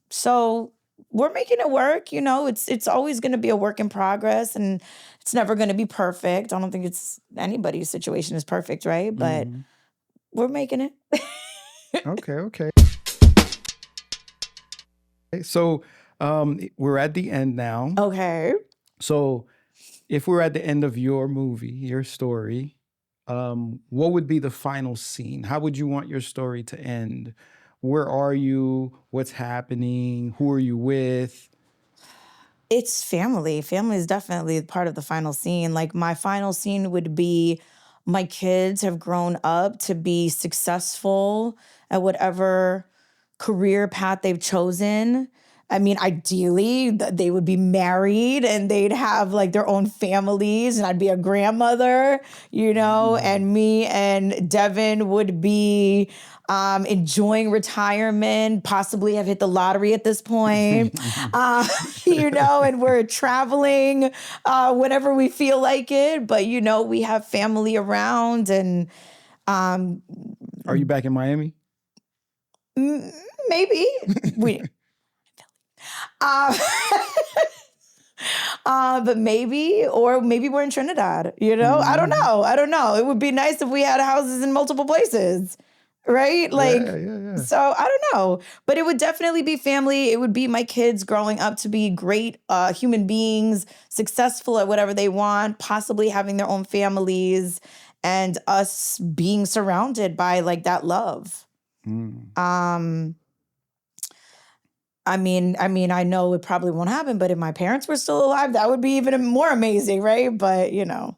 So we're making it work, it's always going to be a work in progress, and it's never going to be perfect. I don't think anybody's situation is perfect, right? But we're making it. Okay. So we're at the end now. Okay. So if we're at the end of your movie, your story, what would be the final scene? How would you want your story to end? Where are you? What's happening? Who are you with? It's family. Family is definitely part of the final scene. Like, my final scene would be my kids have grown up to be successful at whatever career path they've chosen. I mean, ideally, they would be married and they'd have like their own families, and I'd be a grandmother, and me and Devin would be enjoying retirement, possibly have hit the lottery at this point, and we're traveling whenever we feel like it. But, we have family around. And are you back in Miami? Maybe. But maybe we're in Trinidad, I don't know. It would be nice if we had houses in multiple places. right? Like, yeah. so I don't know, but it would definitely be family. It would be my kids growing up to be great human beings, successful at whatever they want, possibly having their own families, and us being surrounded by like that love. Um, I mean, I know it probably won't happen, but if my parents were still alive, that would be even more amazing, right? But you know,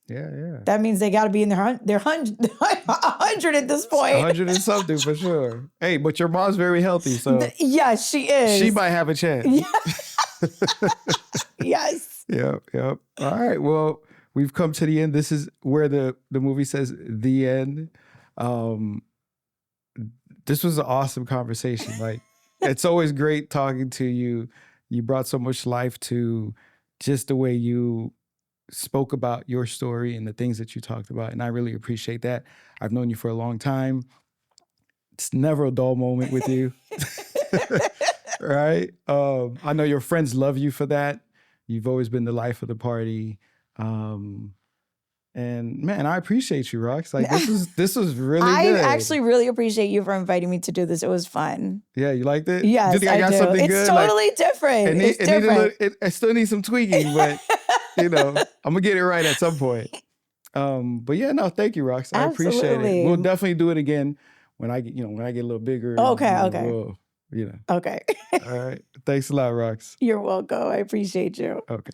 Yeah. that means they got to be in their 100 at this point. 100 and something for sure. Hey, but your mom's very healthy, so yes, she is. she might have a chance. Yes. Yep. All right. Well, we've come to the end. This is where the movie says the end. This was an awesome conversation. Like, it's always great talking to you. You brought so much life to just the way you spoke about your story and the things that you talked about. And I really appreciate that. I've known you for a long time. It's never a dull moment with you. Right? I know your friends love you for that. You've always been the life of the party. And man, I appreciate you, Rox. Like this was really good. I actually really appreciate you for inviting me to do this. It was fun. Yeah, you liked it? Yes, do you think I got do. something it's good? Totally different. It's different. I still need some tweaking, but you know, I'm gonna get it right at some point. But yeah, no, thank you, Rox. I appreciate it. We'll definitely do it again when I get a little bigger. Okay. Okay. Okay. All right. Thanks a lot, Rox. You're welcome. I appreciate you. Okay.